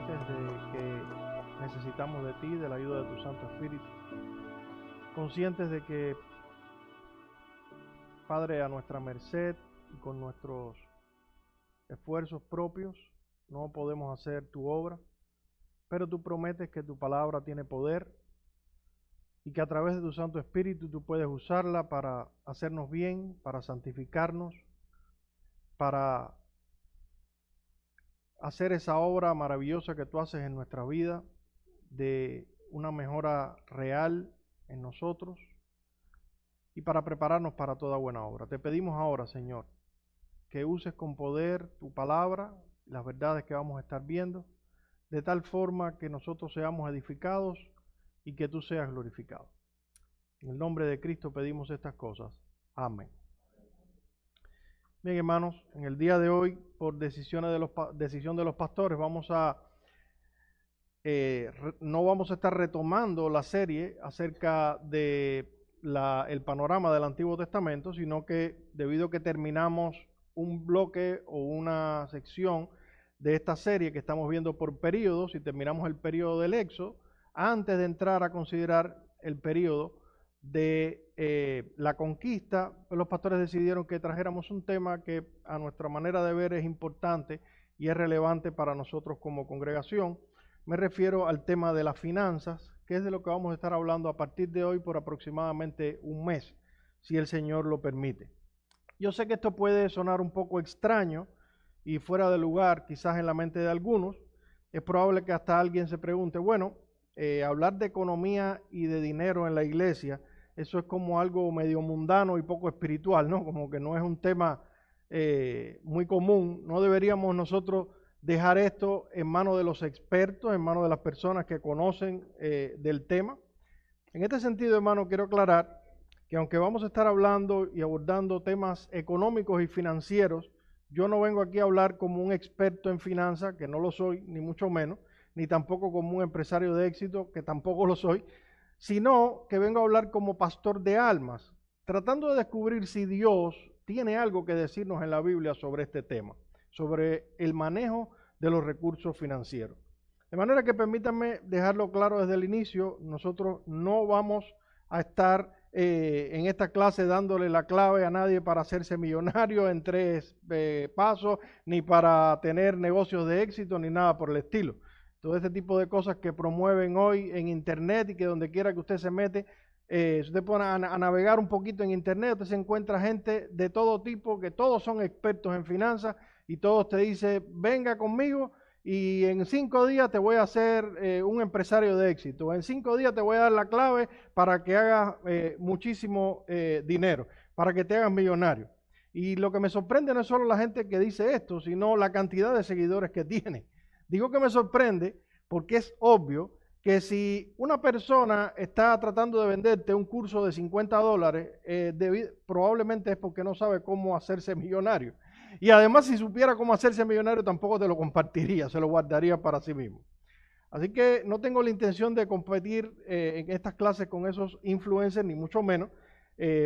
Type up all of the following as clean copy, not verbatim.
conscientes de que necesitamos de ti, de la ayuda de tu Santo Espíritu, conscientes de que, Padre, a nuestra merced y con nuestros esfuerzos propios no podemos hacer tu obra, pero tú prometes que tu palabra tiene poder y que a través de tu Santo Espíritu tú puedes usarla para hacernos bien, para santificarnos, para hacer esa obra maravillosa que tú haces en nuestra vida, de una mejora real en nosotros y para prepararnos para toda buena obra. Te pedimos ahora, Señor, que uses con poder tu palabra, las verdades que vamos a estar viendo, de tal forma que nosotros seamos edificados y que tú seas glorificado. En el nombre de Cristo pedimos estas cosas. Amén. Bien, hermanos, en el día de hoy, por decisión de los pastores, no vamos a estar retomando la serie acerca de el panorama del Antiguo Testamento, sino que debido a que terminamos un bloque o una sección de esta serie que estamos viendo por periodos y terminamos el periodo del Éxodo, antes de entrar a considerar el periodo de la conquista, pues los pastores decidieron que trajéramos un tema que a nuestra manera de ver es importante y es relevante para nosotros como congregación. Me refiero al tema de las finanzas, que es de lo que vamos a estar hablando a partir de hoy por aproximadamente un mes, si el Señor lo permite. Yo sé que esto puede sonar un poco extraño y fuera de lugar quizás en la mente de algunos. Es probable que hasta alguien se pregunte, bueno, hablar de economía y de dinero en la iglesia, eso es como algo medio mundano y poco espiritual, ¿no? Como que no es un tema muy común. No deberíamos nosotros dejar esto en manos de los expertos, en manos de las personas que conocen del tema. En este sentido, hermano, quiero aclarar que aunque vamos a estar hablando y abordando temas económicos y financieros, yo no vengo aquí a hablar como un experto en finanzas, que no lo soy, ni mucho menos, ni tampoco como un empresario de éxito, que tampoco lo soy, sino que vengo a hablar como pastor de almas, tratando de descubrir si Dios tiene algo que decirnos en la Biblia sobre este tema, sobre el manejo de los recursos financieros. De manera que permítanme dejarlo claro desde el inicio, nosotros no vamos a estar en esta clase dándole la clave a nadie para hacerse millonario en 3 pasos, ni para tener negocios de éxito, ni nada por el estilo. Todo este tipo de cosas que promueven hoy en internet y que donde quiera que usted se mete, si usted pone a navegar un poquito en internet, usted se encuentra gente de todo tipo, que todos son expertos en finanzas y todos te dicen, venga conmigo y en 5 días te voy a hacer un empresario de éxito. En 5 días te voy a dar la clave para que hagas muchísimo dinero, para que te hagas millonario. Y lo que me sorprende no es solo la gente que dice esto, sino la cantidad de seguidores que tiene. Digo que me sorprende porque es obvio que si una persona está tratando de venderte un curso de $50, probablemente es porque no sabe cómo hacerse millonario. Y además, si supiera cómo hacerse millonario, tampoco te lo compartiría, se lo guardaría para sí mismo. Así que no tengo la intención de competir en estas clases con esos influencers, ni mucho menos.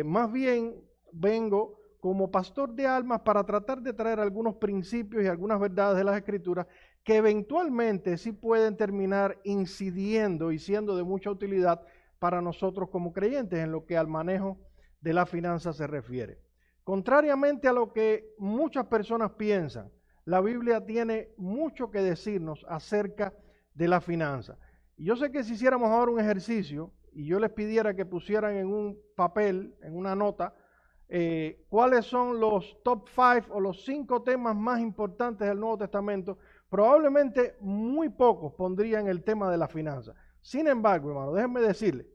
Más bien vengo como pastor de almas para tratar de traer algunos principios y algunas verdades de las Escrituras que eventualmente sí pueden terminar incidiendo y siendo de mucha utilidad para nosotros como creyentes en lo que al manejo de la finanza se refiere. Contrariamente a lo que muchas personas piensan, la Biblia tiene mucho que decirnos acerca de la finanza. Y yo sé que si hiciéramos ahora un ejercicio y yo les pidiera que pusieran en un papel, en una nota, cuáles son los top 5 o los 5 temas más importantes del Nuevo Testamento, probablemente muy pocos pondrían el tema de la finanza. Sin embargo, hermano, déjenme decirles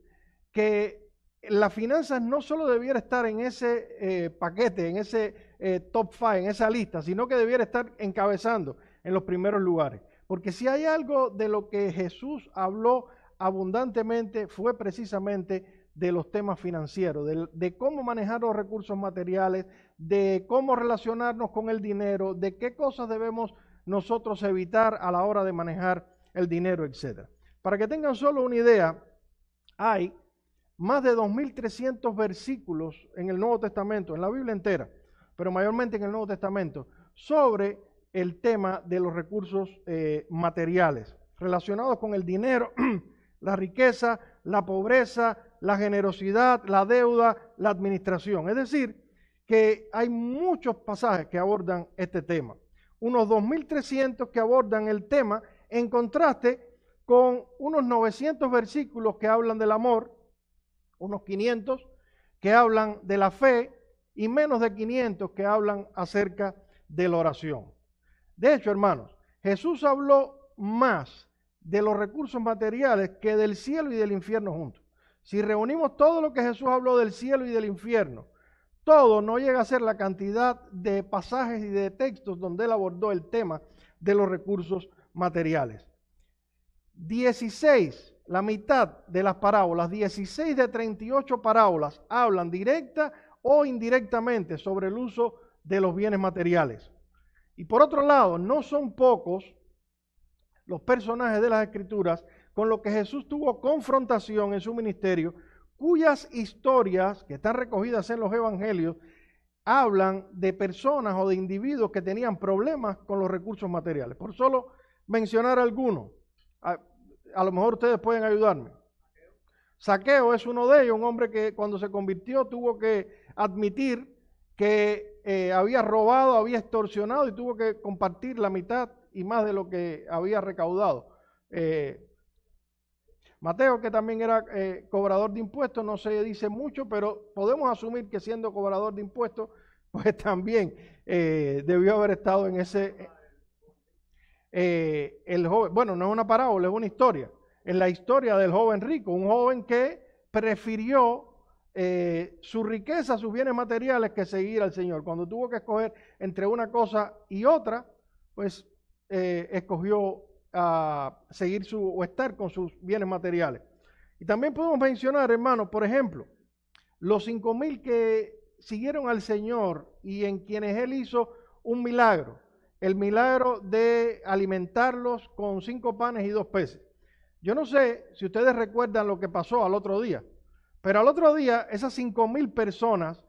que las finanzas no solo debiera estar en ese paquete, en ese top 5, en esa lista, sino que debiera estar encabezando en los primeros lugares. Porque si hay algo de lo que Jesús habló abundantemente, fue precisamente de los temas financieros, de cómo manejar los recursos materiales, de cómo relacionarnos con el dinero, de qué cosas debemos nosotros evitar a la hora de manejar el dinero, etc. Para que tengan solo una idea, hay más de 2.300 versículos en el Nuevo Testamento, en la Biblia entera, pero mayormente en el Nuevo Testamento, sobre el tema de los recursos materiales relacionados con el dinero, la riqueza, la pobreza, la generosidad, la deuda, la administración. Es decir, que hay muchos pasajes que abordan este tema. Unos 2.300 que abordan el tema, en contraste con unos 900 versículos que hablan del amor, unos 500 que hablan de la fe y menos de 500 que hablan acerca de la oración. De hecho, hermanos, Jesús habló más de los recursos materiales que del cielo y del infierno juntos. Si reunimos todo lo que Jesús habló del cielo y del infierno, todo no llega a ser la cantidad de pasajes y de textos donde él abordó el tema de los recursos materiales. 16, la mitad de las parábolas, 16 de 38 parábolas hablan directa o indirectamente sobre el uso de los bienes materiales. Y por otro lado, no son pocos los personajes de las Escrituras con los que Jesús tuvo confrontación en su ministerio, cuyas historias, que están recogidas en los evangelios, hablan de personas o de individuos que tenían problemas con los recursos materiales. Por solo mencionar algunos, a lo mejor ustedes pueden ayudarme. Zaqueo es uno de ellos, un hombre que cuando se convirtió tuvo que admitir que había robado, había extorsionado y tuvo que compartir la mitad y más de lo que había recaudado. Mateo, que también era cobrador de impuestos, no se dice mucho, pero podemos asumir que siendo cobrador de impuestos, pues también debió haber estado en ese... el joven, bueno, no es una parábola, es una historia. Es la historia del joven rico, un joven que prefirió su riqueza, sus bienes materiales, que seguir al Señor. Cuando tuvo que escoger entre una cosa y otra, pues escogió seguir o estar con sus bienes materiales. Y también podemos mencionar, hermanos, por ejemplo, los 5,000 que siguieron al Señor y en quienes Él hizo un milagro. El milagro de alimentarlos con 5 panes y 2 peces. Yo no sé si ustedes recuerdan lo que pasó al otro día, pero al otro día esas 5,000 personas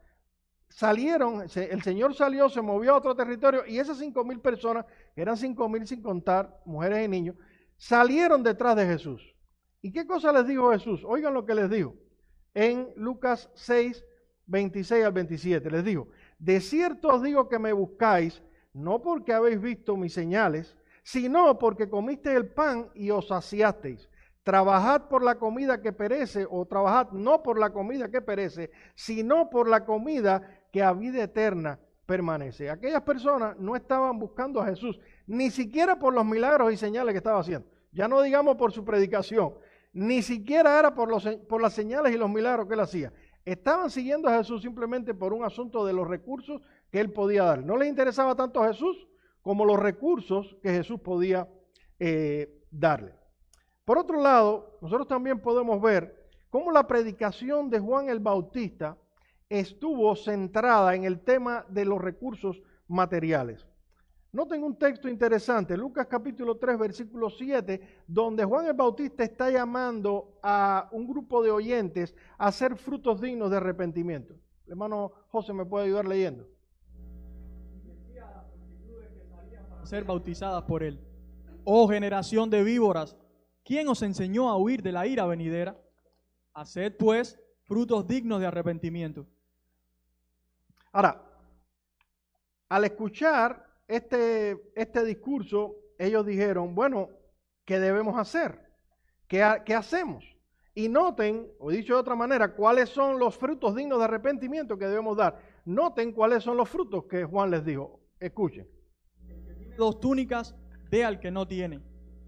salieron, el Señor salió, se movió a otro territorio y esas 5,000 personas, que eran 5,000 sin contar mujeres y niños, salieron detrás de Jesús. ¿Y qué cosa les dijo Jesús? Oigan lo que les dijo en Lucas 6, 26 al 27. Les dijo: de cierto os digo que me buscáis, no porque habéis visto mis señales, sino porque comiste el pan y os saciasteis. Trabajad por la comida que perece, o trabajad no por la comida que perece, sino por la comida que a vida eterna permanece. Aquellas personas no estaban buscando a Jesús, ni siquiera por los milagros y señales que estaba haciendo. Ya no digamos por su predicación, ni siquiera era por las señales y los milagros que él hacía. Estaban siguiendo a Jesús simplemente por un asunto de los recursos que él podía dar. No les interesaba tanto a Jesús como los recursos que Jesús podía darle. Por otro lado, nosotros también podemos ver cómo la predicación de Juan el Bautista estuvo centrada en el tema de los recursos materiales. Noten un texto interesante, Lucas capítulo 3, versículo 7, donde Juan el Bautista está llamando a un grupo de oyentes a hacer frutos dignos de arrepentimiento. El hermano José me puede ayudar leyendo. Ser bautizadas por él. Oh generación de víboras, ¿quién os enseñó a huir de la ira venidera? Haced pues frutos dignos de arrepentimiento. Ahora, al escuchar este discurso, ellos dijeron, bueno, ¿qué debemos hacer? ¿Qué hacemos? Y noten, o dicho de otra manera, cuáles son los frutos dignos de arrepentimiento que debemos dar. Noten cuáles son los frutos que Juan les dijo. Escuchen. 2 túnicas, dé al que no tiene,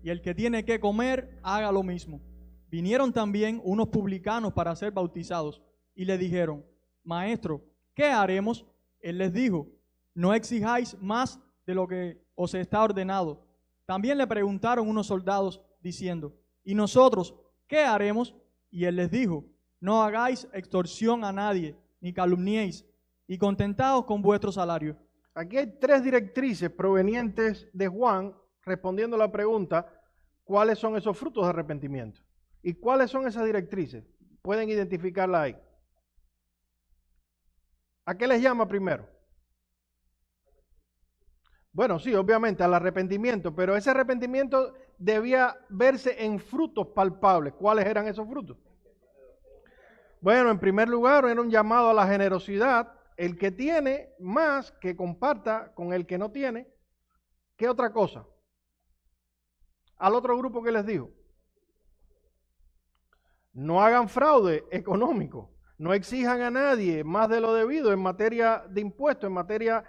y el que tiene que comer, haga lo mismo. Vinieron también unos publicanos para ser bautizados, y le dijeron: Maestro, ¿qué haremos? Él les dijo: no exijáis más de lo que os está ordenado. También le preguntaron unos soldados, diciendo: ¿y nosotros qué haremos? Y él les dijo: no hagáis extorsión a nadie, ni calumniéis, y contentaos con vuestro salario. Aquí hay 3 directrices provenientes de Juan respondiendo a la pregunta: ¿cuáles son esos frutos de arrepentimiento? ¿Y cuáles son esas directrices? Pueden identificarla ahí. ¿A qué les llama primero? Bueno, sí, obviamente, al arrepentimiento, pero ese arrepentimiento debía verse en frutos palpables. ¿Cuáles eran esos frutos? Bueno, en primer lugar, era un llamado a la generosidad. El que tiene más, que comparta con el que no tiene. ¿Qué otra cosa? Al otro grupo que les digo, no hagan fraude económico, no exijan a nadie más de lo debido en materia de impuestos, en materia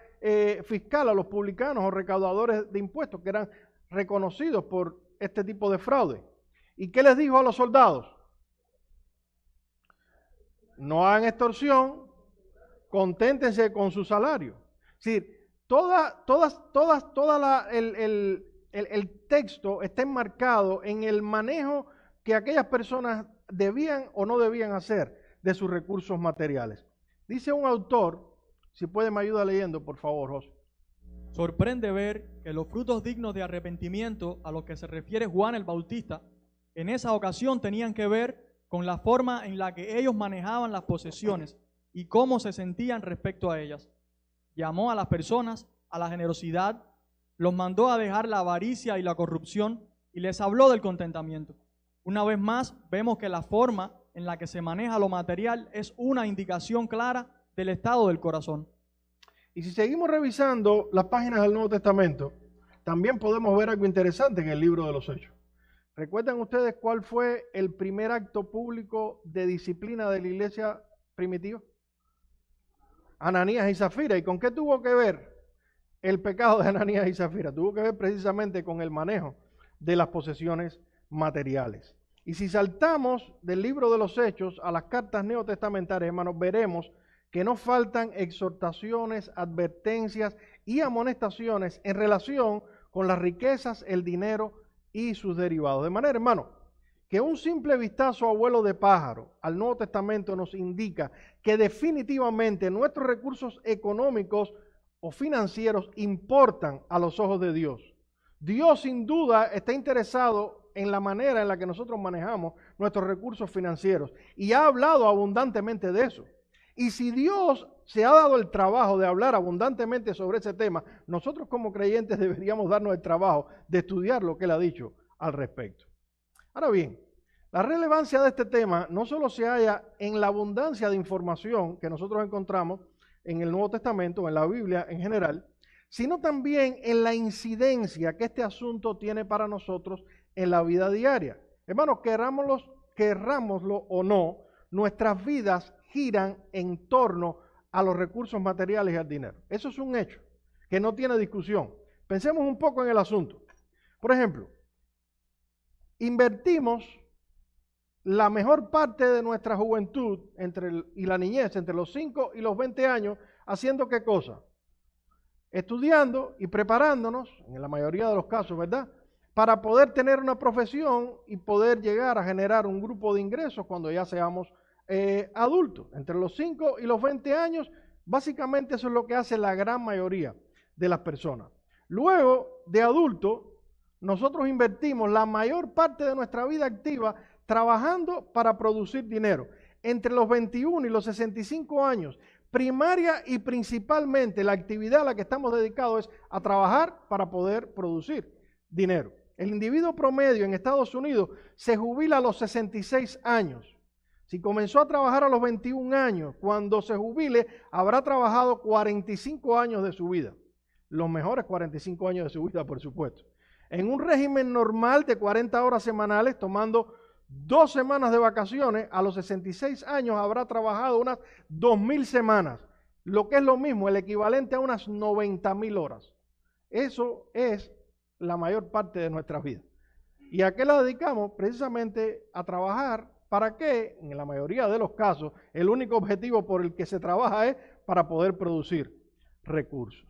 fiscal, a los publicanos o recaudadores de impuestos que eran reconocidos por este tipo de fraude. ¿Y qué les dijo a los soldados? No hagan extorsión, conténtense con su salario. Es decir, el texto está enmarcado en el manejo que aquellas personas debían o no debían hacer de sus recursos materiales. Dice un autor, si puede me ayuda leyendo, por favor, José. Sorprende ver que los frutos dignos de arrepentimiento a los que se refiere Juan el Bautista, en esa ocasión tenían que ver con la forma en la que ellos manejaban las posesiones y cómo se sentían respecto a ellas. Llamó a las personas a la generosidad, los mandó a dejar la avaricia y la corrupción y les habló del contentamiento. Una vez más, vemos que la forma en la que se maneja lo material es una indicación clara del estado del corazón. Y si seguimos revisando las páginas del Nuevo Testamento, también podemos ver algo interesante en el libro de los Hechos. ¿Recuerdan ustedes cuál fue el primer acto público de disciplina de la iglesia primitiva? Ananías y Zafira. ¿Y con qué tuvo que ver el pecado de Ananías y Zafira? Tuvo que ver precisamente con el manejo de las posesiones materiales. Y si saltamos del libro de los Hechos a las cartas neotestamentarias, hermanos, veremos que no faltan exhortaciones, advertencias y amonestaciones en relación con las riquezas, el dinero y sus derivados. De manera, hermano, que un simple vistazo a vuelo de pájaro al Nuevo Testamento nos indica que definitivamente nuestros recursos económicos o financieros importan a los ojos de Dios. Dios sin duda está interesado en la manera en la que nosotros manejamos nuestros recursos financieros y ha hablado abundantemente de eso. Y si Dios se ha dado el trabajo de hablar abundantemente sobre ese tema, nosotros como creyentes deberíamos darnos el trabajo de estudiar lo que Él ha dicho al respecto. Ahora bien, la relevancia de este tema no solo se halla en la abundancia de información que nosotros encontramos en el Nuevo Testamento, en la Biblia en general, sino también en la incidencia que este asunto tiene para nosotros en la vida diaria. Hermanos, querrámoslo o no, nuestras vidas giran en torno a los recursos materiales y al dinero. Eso es un hecho que no tiene discusión. Pensemos un poco en el asunto. Por ejemplo, invertimos la mejor parte de nuestra juventud y la niñez, entre los 5 y los 20 años, haciendo ¿qué cosa? Estudiando y preparándonos, en la mayoría de los casos, ¿verdad?, para poder tener una profesión y poder llegar a generar un grupo de ingresos cuando ya seamos adultos. Entre los 5 y los 20 años, básicamente eso es lo que hace la gran mayoría de las personas. Luego de adulto, nosotros invertimos la mayor parte de nuestra vida activa trabajando para producir dinero. Entre los 21 y los 65 años, primaria y principalmente la actividad a la que estamos dedicados es a trabajar para poder producir dinero. El individuo promedio en Estados Unidos se jubila a los 66 años. Si comenzó a trabajar a los 21 años, cuando se jubile, habrá trabajado 45 años de su vida. Los mejores 45 años de su vida, por supuesto. En un régimen normal de 40 horas semanales, tomando 2 semanas de vacaciones, a los 66 años habrá trabajado unas 2.000 semanas, lo que es lo mismo, el equivalente a unas 90.000 horas. Eso es la mayor parte de nuestra vida. ¿Y a qué la dedicamos? Precisamente a trabajar. ¿Para qué? En la mayoría de los casos, el único objetivo por el que se trabaja es para poder producir recursos.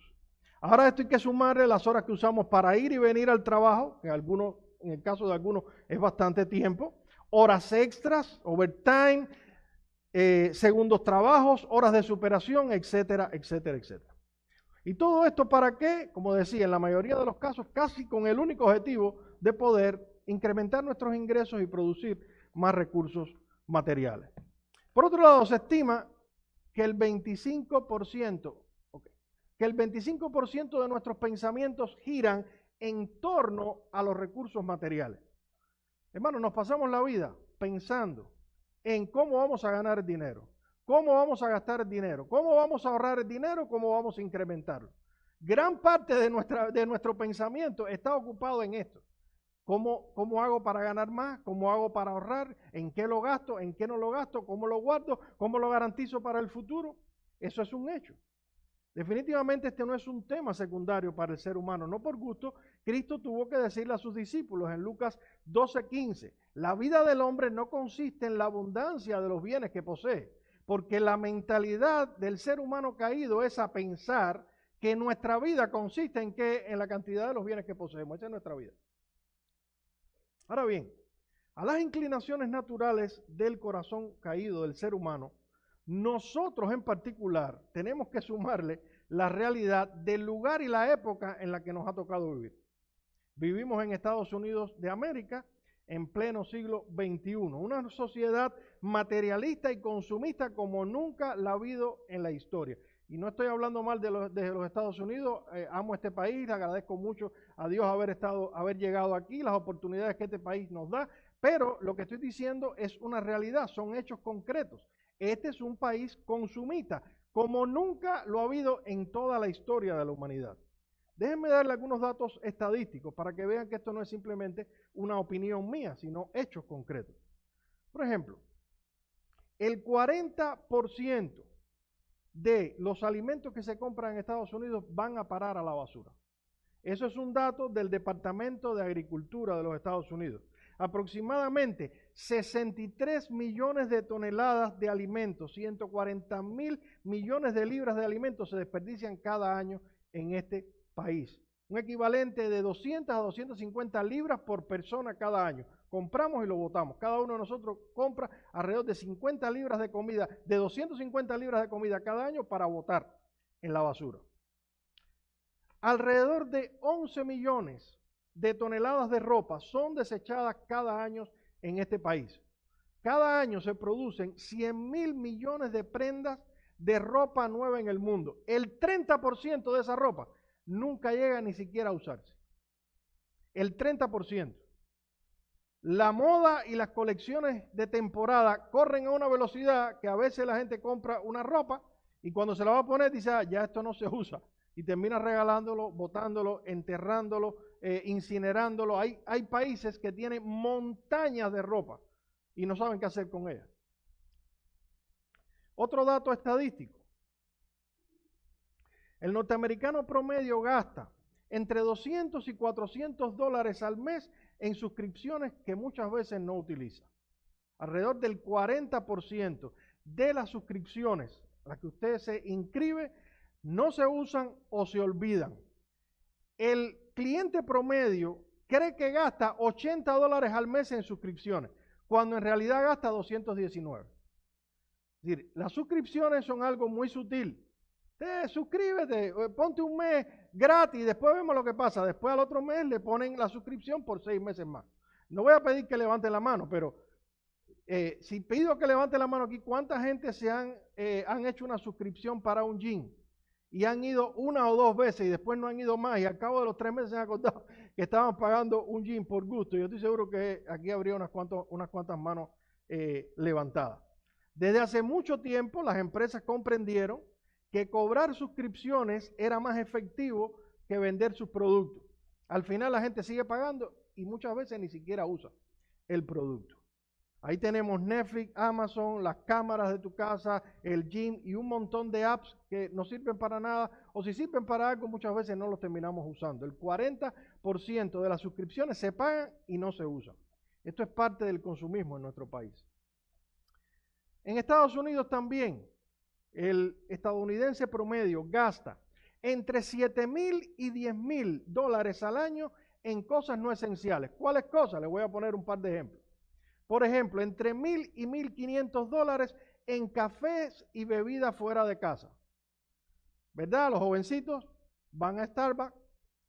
Ahora esto hay que sumarle las horas que usamos para ir y venir al trabajo, que en el caso de algunos es bastante tiempo, horas extras, overtime, segundos trabajos, horas de superación, etcétera, etcétera, etcétera. ¿Y todo esto para qué? Como decía, en la mayoría de los casos, casi con el único objetivo de poder incrementar nuestros ingresos y producir más recursos materiales. Por otro lado, se estima que el 25%, que el 25% de nuestros pensamientos giran en torno a los recursos materiales. Hermanos, nos pasamos la vida pensando en cómo vamos a ganar el dinero, cómo vamos a gastar el dinero, cómo vamos a ahorrar el dinero, cómo vamos a incrementarlo. Gran parte de nuestro pensamiento está ocupado en esto. ¿Cómo hago para ganar más? ¿Cómo hago para ahorrar? ¿En qué lo gasto? ¿En qué no lo gasto? ¿Cómo lo guardo? ¿Cómo lo garantizo para el futuro? Eso es un hecho. Definitivamente este no es un tema secundario para el ser humano, no por gusto. Cristo tuvo que decirle a sus discípulos en Lucas 12:15, la vida del hombre no consiste en la abundancia de los bienes que posee, porque la mentalidad del ser humano caído es a pensar que nuestra vida consiste en la cantidad de los bienes que poseemos. Esa es nuestra vida. Ahora bien, a las inclinaciones naturales del corazón caído del ser humano, nosotros en particular tenemos que sumarle la realidad del lugar y la época en la que nos ha tocado vivir. Vivimos en Estados Unidos de América en pleno siglo XXI, una sociedad materialista y consumista como nunca la ha habido en la historia. Y no estoy hablando mal de los Estados Unidos, amo este país, le agradezco mucho a Dios haber llegado aquí, las oportunidades que este país nos da, pero lo que estoy diciendo es una realidad, son hechos concretos. Este es un país consumista, como nunca lo ha habido en toda la historia de la humanidad. Déjenme darle algunos datos estadísticos para que vean que esto no es simplemente una opinión mía, sino hechos concretos. Por ejemplo, el 40% de los alimentos que se compran en Estados Unidos van a parar a la basura. Eso es un dato del Departamento de Agricultura de los Estados Unidos. Aproximadamente 63 millones de toneladas de alimentos, 140 mil millones de libras de alimentos se desperdician cada año en este país. Un equivalente de 200 a 250 libras por persona cada año. Compramos y lo botamos. Cada uno de nosotros compra alrededor de 50 libras de comida, de 250 libras de comida cada año para botar en la basura. Alrededor de 11 millones de toneladas de ropa son desechadas cada año en este país. Cada año se producen 100.000 millones de prendas de ropa nueva en el mundo. El 30% de esa ropa nunca llega ni siquiera a usarse. El 30%. La moda y las colecciones de temporada corren a una velocidad que a veces la gente compra una ropa y cuando se la va a poner dice, ya esto no se usa. Y termina regalándolo, botándolo, enterrándolo, incinerándolo. Hay países que tienen montañas de ropa y no saben qué hacer con ella. Otro dato estadístico. El norteamericano promedio gasta entre 200 y 400 dólares al mes en suscripciones que muchas veces no utiliza. Alrededor del 40% de las suscripciones a las que usted se inscribe no se usan o se olvidan. El cliente promedio cree que gasta 80 dólares al mes en suscripciones, cuando en realidad gasta 219. Es decir, las suscripciones son algo muy sutil. Suscríbete, ponte un mes gratis, después vemos lo que pasa. Después al otro mes le ponen la suscripción por 6 meses más. No voy a pedir que levanten la mano, pero si pido que levanten la mano aquí, ¿cuánta gente han hecho una suscripción para un gym? Y han ido 1 o 2 veces y después no han ido más y al cabo de los 3 meses se han acordado que estaban pagando un gym por gusto. Yo estoy seguro que aquí habría unas cuantas manos levantadas. Desde hace mucho tiempo las empresas comprendieron que cobrar suscripciones era más efectivo que vender sus productos. Al final la gente sigue pagando y muchas veces ni siquiera usa el producto. Ahí tenemos Netflix, Amazon, las cámaras de tu casa, el gym y un montón de apps que no sirven para nada o si sirven para algo muchas veces no los terminamos usando. El 40% de las suscripciones se pagan y no se usan. Esto es parte del consumismo en nuestro país. En Estados Unidos también el estadounidense promedio gasta entre 7.000 y 10.000 dólares al año en cosas no esenciales. ¿Cuáles cosas? Les voy a poner un par de ejemplos. Por ejemplo, entre 1.000 y 1.500 dólares en cafés y bebidas fuera de casa. ¿Verdad? Los jovencitos van a Starbucks,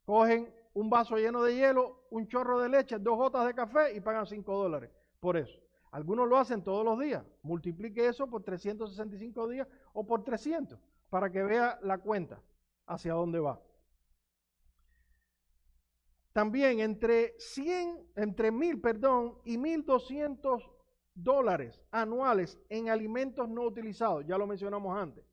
cogen un vaso lleno de hielo, un chorro de leche, 2 gotas de café y pagan 5 dólares por eso. Algunos lo hacen todos los días. Multiplique eso por 365 días o por 300 para que vea la cuenta. hacia dónde va. También entre 1.000 y $1.200 anuales en alimentos no utilizados, ya lo mencionamos antes.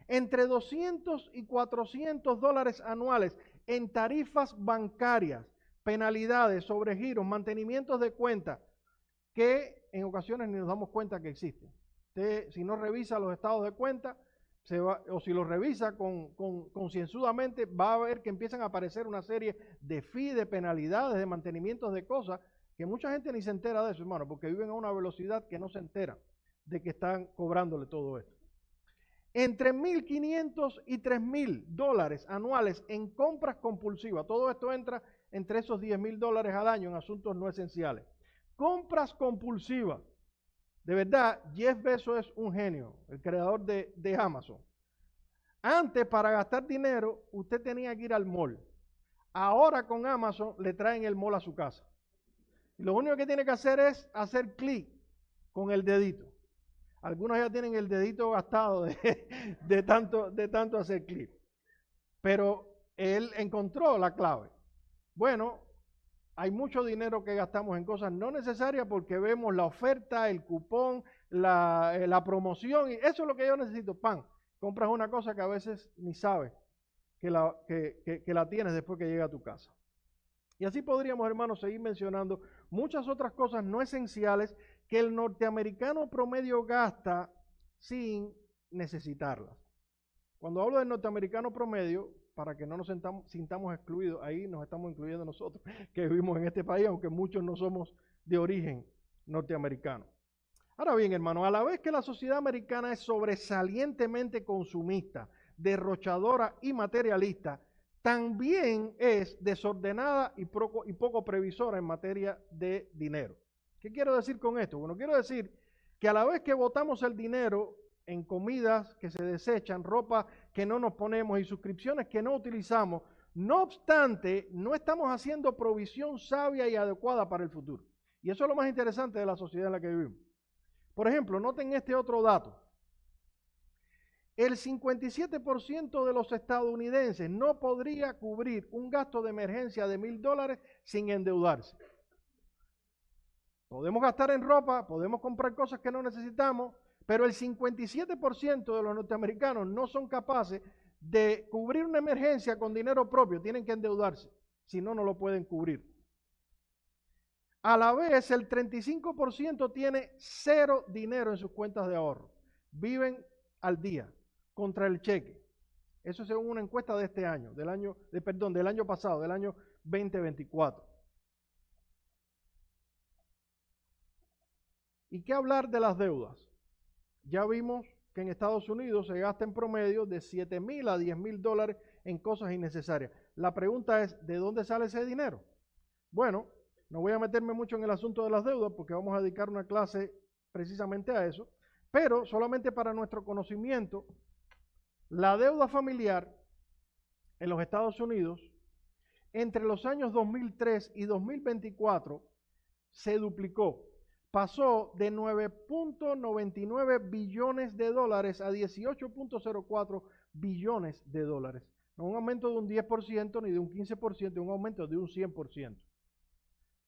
Entre $200 y $400 anuales en tarifas bancarias, penalidades, sobregiros, mantenimientos de cuenta, que en ocasiones ni nos damos cuenta que existen. Usted, si no revisa los estados de cuenta, o si los revisa concienzudamente, va a ver que empiezan a aparecer una serie de fees, de penalidades, de mantenimientos de cosas, que mucha gente ni se entera de eso, hermano, porque viven a una velocidad que no se entera de que están cobrándole todo esto. Entre $1.500 y $3.000 anuales en compras compulsivas. Todo esto entra entre esos $10.000 al año en asuntos no esenciales. Compras compulsivas. De verdad, Jeff Bezos es un genio, el creador de Amazon. Antes, para gastar dinero, usted tenía que ir al mall. Ahora con Amazon le traen el mall a su casa. Y lo único que tiene que hacer es hacer clic con el dedito. Algunos ya tienen el dedito gastado de tanto hacer clic. Pero él encontró la clave. Bueno, hay mucho dinero que gastamos en cosas no necesarias porque vemos la oferta, el cupón, la promoción, y eso es lo que yo necesito, pan. Compras una cosa que a veces ni sabes que la tienes después que llega a tu casa. Y así podríamos, hermanos, seguir mencionando muchas otras cosas no esenciales que el norteamericano promedio gasta sin necesitarlas. Cuando hablo del norteamericano promedio, para que no nos sintamos excluidos, ahí nos estamos incluyendo nosotros, que vivimos en este país, aunque muchos no somos de origen norteamericano. Ahora bien, hermano, a la vez que la sociedad americana es sobresalientemente consumista, derrochadora y materialista, también es desordenada y poco previsora en materia de dinero. ¿Qué quiero decir con esto? Bueno, quiero decir que a la vez que botamos el dinero en comidas que se desechan, ropa que no nos ponemos y suscripciones que no utilizamos, no obstante, no estamos haciendo provisión sabia y adecuada para el futuro. Y eso es lo más interesante de la sociedad en la que vivimos. Por ejemplo, noten este otro dato. El 57% de los estadounidenses no podría cubrir un gasto de emergencia de $1.000 sin endeudarse. Podemos gastar en ropa, podemos comprar cosas que no necesitamos, pero el 57% de los norteamericanos no son capaces de cubrir una emergencia con dinero propio, tienen que endeudarse, si no, no lo pueden cubrir. A la vez, el 35% tiene cero dinero en sus cuentas de ahorro, viven al día, contra el cheque. Eso según una encuesta de este año, del año pasado, del año 2024. ¿Y qué hablar de las deudas? Ya vimos que en Estados Unidos se gasta en promedio de $7.000 a $10.000 en cosas innecesarias. La pregunta es, ¿de dónde sale ese dinero? Bueno, no voy a meterme mucho en el asunto de las deudas porque vamos a dedicar una clase precisamente a eso, pero solamente para nuestro conocimiento, la deuda familiar en los Estados Unidos entre los años 2003 y 2024 se duplicó. Pasó de $9.99 billones a $18.04 billones. No un aumento de un 10% ni de un 15%, un aumento de un 100%.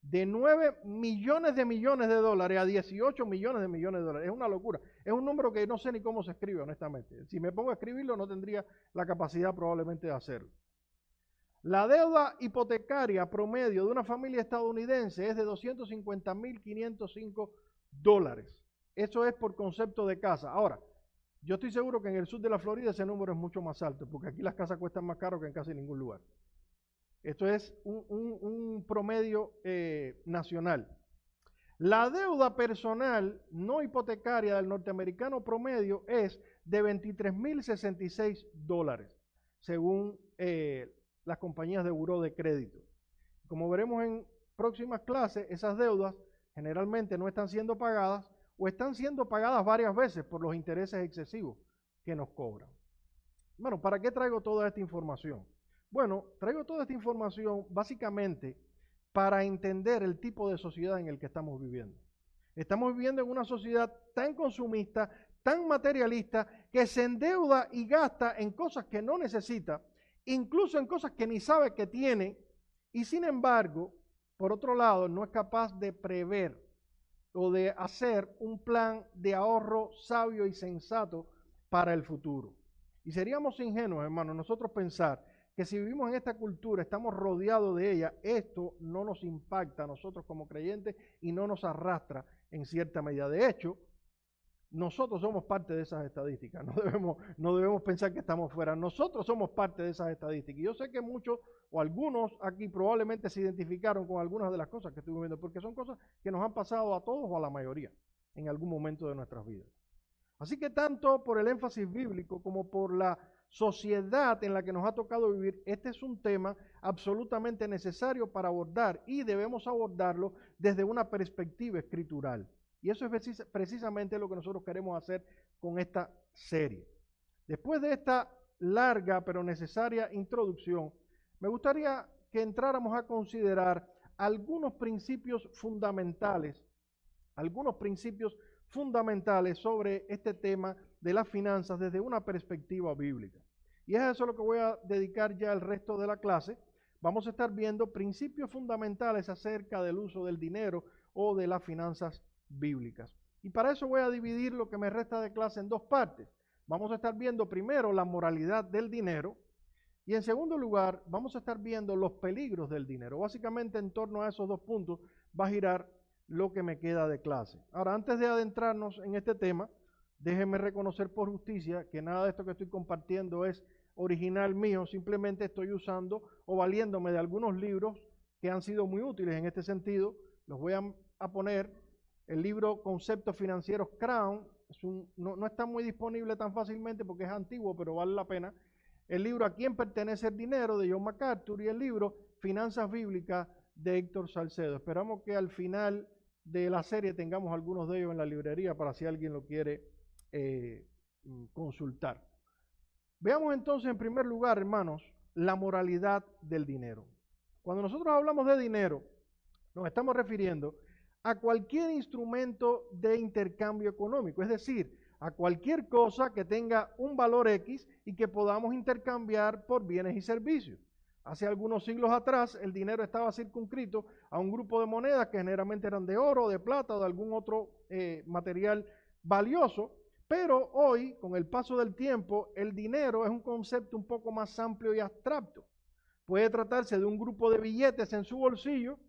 De 9 millones de millones de dólares a 18 millones de millones de dólares. Es una locura. Es un número que no sé ni cómo se escribe, honestamente. Si me pongo a escribirlo, no tendría la capacidad probablemente de hacerlo. La deuda hipotecaria promedio de una familia estadounidense es de $250.505. Eso es por concepto de casa. Ahora, yo estoy seguro que en el sur de la Florida ese número es mucho más alto, porque aquí las casas cuestan más caro que en casi ningún lugar. Esto es un promedio nacional. La deuda personal no hipotecaria del norteamericano promedio es de $23.066, según las compañías de buró de crédito. Como veremos en próximas clases, esas deudas generalmente no están siendo pagadas o están siendo pagadas varias veces por los intereses excesivos que nos cobran. Bueno, ¿para qué traigo toda esta información? Bueno, traigo toda esta información básicamente para entender el tipo de sociedad en el que estamos viviendo. Estamos viviendo en una sociedad tan consumista, tan materialista, que se endeuda y gasta en cosas que no necesita incluso en cosas que ni sabe que tiene, y sin embargo, por otro lado, no es capaz de prever o de hacer un plan de ahorro sabio y sensato para el futuro. Y seríamos ingenuos, hermanos, nosotros pensar que si vivimos en esta cultura, estamos rodeados de ella, esto no nos impacta a nosotros como creyentes y no nos arrastra en cierta medida. De hecho, nosotros somos parte de esas estadísticas, no debemos pensar que estamos fuera, nosotros somos parte de esas estadísticas. Y yo sé que muchos o algunos aquí probablemente se identificaron con algunas de las cosas que estuvimos viendo, porque son cosas que nos han pasado a todos o a la mayoría en algún momento de nuestras vidas. Así que tanto por el énfasis bíblico como por la sociedad en la que nos ha tocado vivir, este es un tema absolutamente necesario para abordar y debemos abordarlo desde una perspectiva escritural. Y eso es precisamente lo que nosotros queremos hacer con esta serie. Después de esta larga pero necesaria introducción, me gustaría que entráramos a considerar algunos principios fundamentales sobre este tema de las finanzas desde una perspectiva bíblica. Y es a eso lo que voy a dedicar ya el resto de la clase. Vamos a estar viendo principios fundamentales acerca del uso del dinero o de las finanzas bíblicas. Y para eso voy a dividir lo que me resta de clase en dos partes. Vamos a estar viendo primero la moralidad del dinero y en segundo lugar vamos a estar viendo los peligros del dinero. Básicamente en torno a esos dos puntos va a girar lo que me queda de clase. Ahora, antes de adentrarnos en este tema, déjenme reconocer por justicia que nada de esto que estoy compartiendo es original mío, simplemente estoy usando o valiéndome de algunos libros que han sido muy útiles en este sentido. Los voy a poner. El libro Conceptos Financieros Crown, no está muy disponible tan fácilmente porque es antiguo, pero vale la pena. El libro ¿A quién pertenece el dinero? De John MacArthur y el libro Finanzas Bíblicas de Héctor Salcedo. Esperamos que al final de la serie tengamos algunos de ellos en la librería para si alguien lo quiere consultar. Veamos entonces en primer lugar, hermanos, la moralidad del dinero. Cuando nosotros hablamos de dinero, nos estamos refiriendo a cualquier instrumento de intercambio económico, es decir, a cualquier cosa que tenga un valor X y que podamos intercambiar por bienes y servicios. Hace algunos siglos atrás, el dinero estaba circunscrito a un grupo de monedas que generalmente eran de oro, de plata o de algún otro material valioso, pero hoy, con el paso del tiempo, el dinero es un concepto un poco más amplio y abstracto. Puede tratarse de un grupo de billetes en su bolsillo.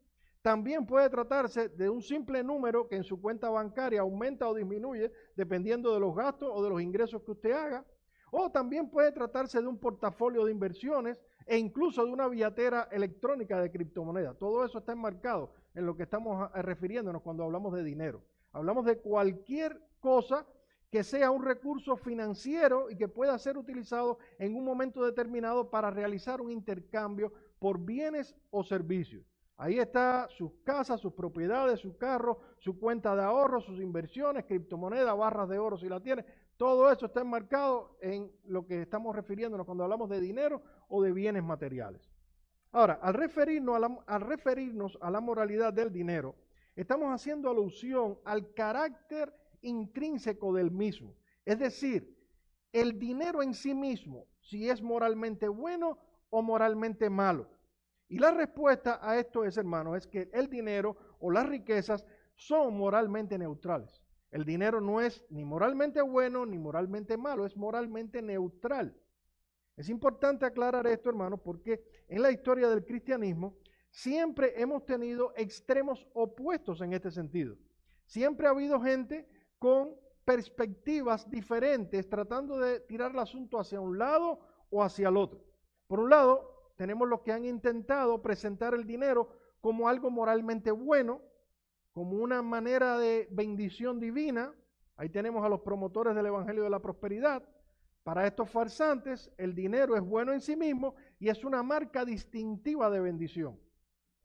También puede tratarse de un simple número que en su cuenta bancaria aumenta o disminuye dependiendo de los gastos o de los ingresos que usted haga. O también puede tratarse de un portafolio de inversiones e incluso de una billetera electrónica de criptomonedas. Todo eso está enmarcado en lo que estamos refiriéndonos cuando hablamos de dinero. Hablamos de cualquier cosa que sea un recurso financiero y que pueda ser utilizado en un momento determinado para realizar un intercambio por bienes o servicios. Ahí está sus casas, sus propiedades, su carro, su cuenta de ahorro, sus inversiones, criptomonedas, barras de oro si la tiene. Todo eso está enmarcado en lo que estamos refiriéndonos cuando hablamos de dinero o de bienes materiales. Ahora, al referirnos a la moralidad del dinero, estamos haciendo alusión al carácter intrínseco del mismo. Es decir, el dinero en sí mismo, si es moralmente bueno o moralmente malo. Y la respuesta a esto es, hermano, es que el dinero o las riquezas son moralmente neutrales. El dinero no es ni moralmente bueno ni moralmente malo, es moralmente neutral. Es importante aclarar esto, hermano, porque en la historia del cristianismo siempre hemos tenido extremos opuestos en este sentido. Siempre ha habido gente con perspectivas diferentes tratando de tirar el asunto hacia un lado o hacia el otro. Por un lado, tenemos los que han intentado presentar el dinero como algo moralmente bueno, como una manera de bendición divina. Ahí tenemos a los promotores del Evangelio de la Prosperidad. Para estos farsantes, el dinero es bueno en sí mismo y es una marca distintiva de bendición.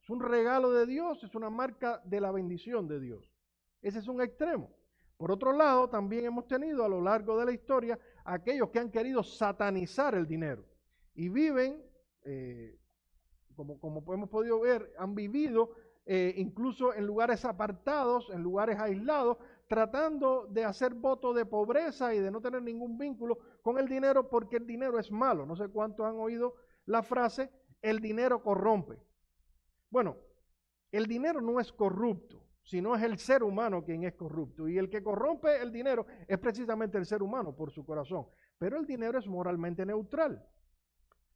Es un regalo de Dios, es una marca de la bendición de Dios. Ese es un extremo. Por otro lado, también hemos tenido a lo largo de la historia aquellos que han querido satanizar el dinero y viven, como hemos podido ver, han vivido incluso en lugares apartados, en lugares aislados, tratando de hacer voto de pobreza y de no tener ningún vínculo con el dinero porque el dinero es malo. No sé cuántos han oído la frase, el dinero corrompe. Bueno, el dinero no es corrupto, sino es el ser humano quien es corrupto. Y el que corrompe el dinero es precisamente el ser humano por su corazón. Pero el dinero es moralmente neutral.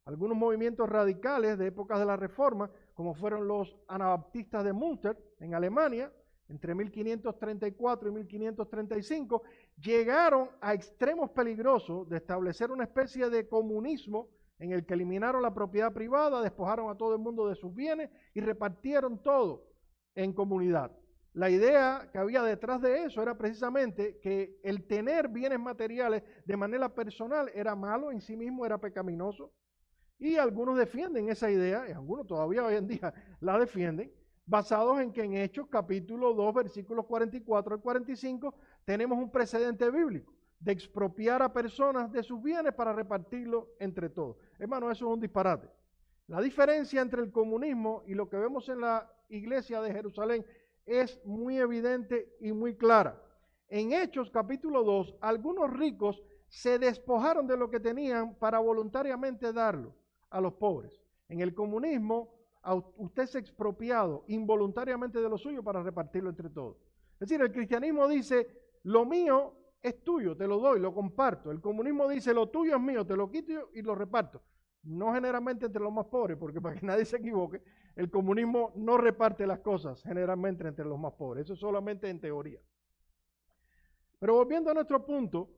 Algunos movimientos radicales de épocas de la Reforma, como fueron los anabaptistas de Münster en Alemania, entre 1534 y 1535, llegaron a extremos peligrosos de establecer una especie de comunismo en el que eliminaron la propiedad privada, despojaron a todo el mundo de sus bienes y repartieron todo en comunidad. La idea que había detrás de eso era precisamente que el tener bienes materiales de manera personal era malo en sí mismo, era pecaminoso. Y algunos defienden esa idea, y algunos todavía hoy en día la defienden, basados en que en Hechos capítulo 2, versículos 44 al 45, tenemos un precedente bíblico de expropiar a personas de sus bienes para repartirlo entre todos. Hermano, eso es un disparate. La diferencia entre el comunismo y lo que vemos en la iglesia de Jerusalén es muy evidente y muy clara. En Hechos capítulo 2, algunos ricos se despojaron de lo que tenían para voluntariamente darlo a los pobres. En el comunismo, usted es expropiado involuntariamente de lo suyo para repartirlo entre todos. Es decir, el cristianismo dice, lo mío es tuyo, te lo doy, lo comparto. El comunismo dice, lo tuyo es mío, te lo quito y lo reparto. No generalmente entre los más pobres, porque para que nadie se equivoque, el comunismo no reparte las cosas generalmente entre los más pobres. Eso es solamente en teoría. Pero volviendo a nuestro punto,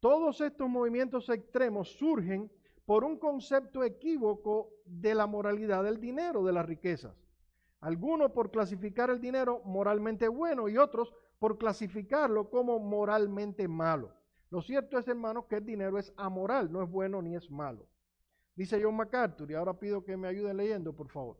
todos estos movimientos extremos surgen por un concepto equívoco de la moralidad del dinero, de las riquezas. Algunos por clasificar el dinero moralmente bueno y otros por clasificarlo como moralmente malo. Lo cierto es, hermanos, que el dinero es amoral, no es bueno ni es malo. Dice John MacArthur, y ahora pido que me ayuden leyendo, por favor.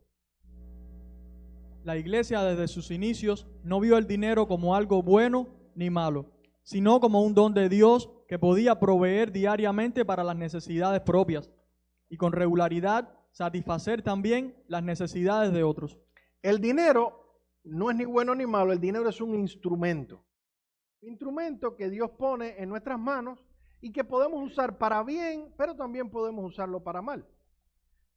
La iglesia desde sus inicios no vio el dinero como algo bueno ni malo, sino como un don de Dios que podía proveer diariamente para las necesidades propias y con regularidad satisfacer también las necesidades de otros. El dinero no es ni bueno ni malo, el dinero es un instrumento. Un instrumento que Dios pone en nuestras manos y que podemos usar para bien, pero también podemos usarlo para mal.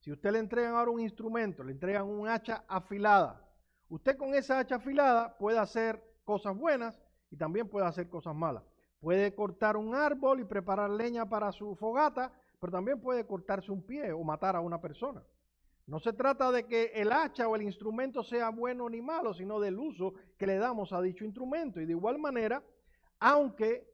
Si usted le entregan ahora un instrumento, le entregan un hacha afilada, usted con esa hacha afilada puede hacer cosas buenas y también puede hacer cosas malas. Puede cortar un árbol y preparar leña para su fogata, pero también puede cortarse un pie o matar a una persona. No se trata de que el hacha o el instrumento sea bueno ni malo, sino del uso que le damos a dicho instrumento. Y de igual manera, aunque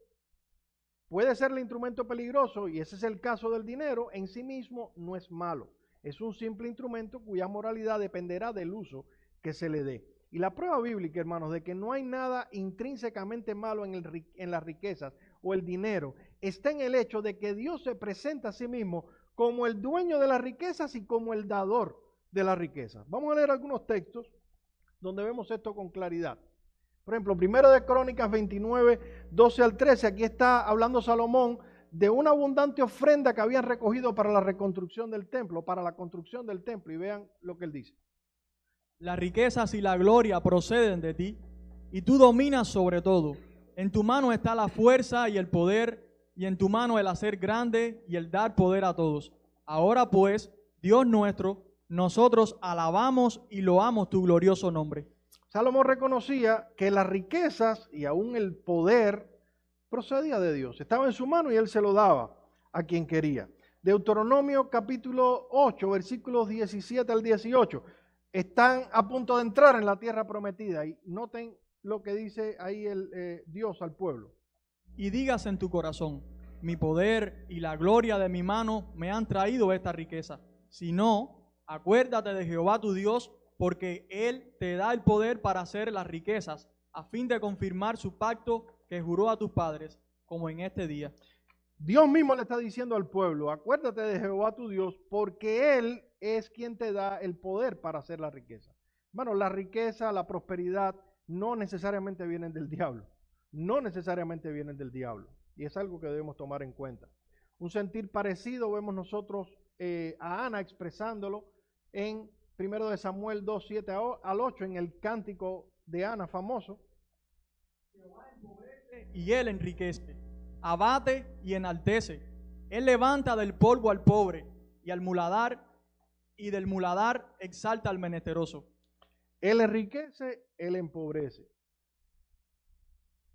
puede ser el instrumento peligroso, y ese es el caso del dinero, en sí mismo no es malo. Es un simple instrumento cuya moralidad dependerá del uso que se le dé. Y la prueba bíblica, hermanos, de que no hay nada intrínsecamente malo en las riquezas o el dinero, está en el hecho de que Dios se presenta a sí mismo como el dueño de las riquezas y como el dador de las riquezas. Vamos a leer algunos textos donde vemos esto con claridad. Por ejemplo, 1 de Crónicas 29, 12 al 13, aquí está hablando Salomón de una abundante ofrenda que habían recogido para la reconstrucción del templo, para la construcción del templo, y vean lo que él dice. Las riquezas y la gloria proceden de ti, y tú dominas sobre todo. En tu mano está la fuerza y el poder, y en tu mano el hacer grande y el dar poder a todos. Ahora pues, Dios nuestro, nosotros alabamos y loamos tu glorioso nombre. Salomón reconocía que las riquezas y aún el poder procedía de Dios. Estaba en su mano y él se lo daba a quien quería. Deuteronomio capítulo 8, versículos 17 al 18. Están a punto de entrar en la tierra prometida y noten lo que dice ahí Dios al pueblo. Y digas en tu corazón, mi poder y la gloria de mi mano me han traído esta riqueza. Si no, acuérdate de Jehová tu Dios, porque Él te da el poder para hacer las riquezas, a fin de confirmar su pacto que juró a tus padres, como en este día. Dios mismo le está diciendo al pueblo, acuérdate de Jehová tu Dios, porque Él es quien te da el poder para hacer la riqueza. Bueno, la riqueza, la prosperidad, no necesariamente vienen del diablo. No necesariamente vienen del diablo. Y es algo que debemos tomar en cuenta. Un sentir parecido vemos nosotros a Ana expresándolo en 1 de Samuel 2, 7 al 8, en el cántico de Ana famoso. Y Él enriquece, abate y enaltece. Él levanta del polvo al pobre y al muladar y del muladar exalta al menesteroso. Él enriquece, él empobrece.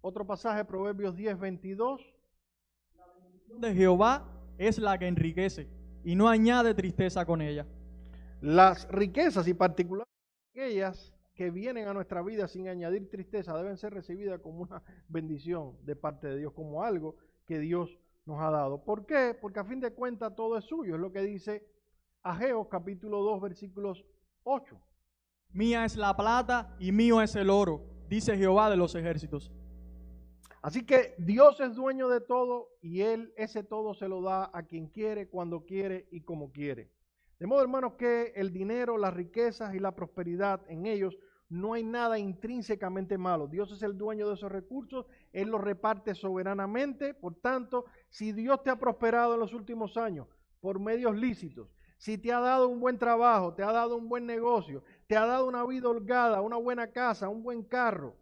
Otro pasaje, Proverbios 10:22. La bendición de Jehová es la que enriquece y no añade tristeza con ella. Las riquezas y particularmente aquellas que vienen a nuestra vida sin añadir tristeza deben ser recibidas como una bendición de parte de Dios, como algo que Dios nos ha dado. ¿Por qué? Porque a fin de cuentas todo es suyo, es lo que dice Ageo capítulo 2 versículos 8. Mía es la plata y mío es el oro, dice Jehová de los ejércitos. Así que Dios es dueño de todo y Él ese todo se lo da a quien quiere, cuando quiere y como quiere. De modo, hermanos, que el dinero, las riquezas y la prosperidad en ellos no hay nada intrínsecamente malo. Dios es el dueño de esos recursos, Él los reparte soberanamente. Por tanto, si Dios te ha prosperado en los últimos años por medios lícitos, si te ha dado un buen trabajo, te ha dado un buen negocio, te ha dado una vida holgada, una buena casa, un buen carro,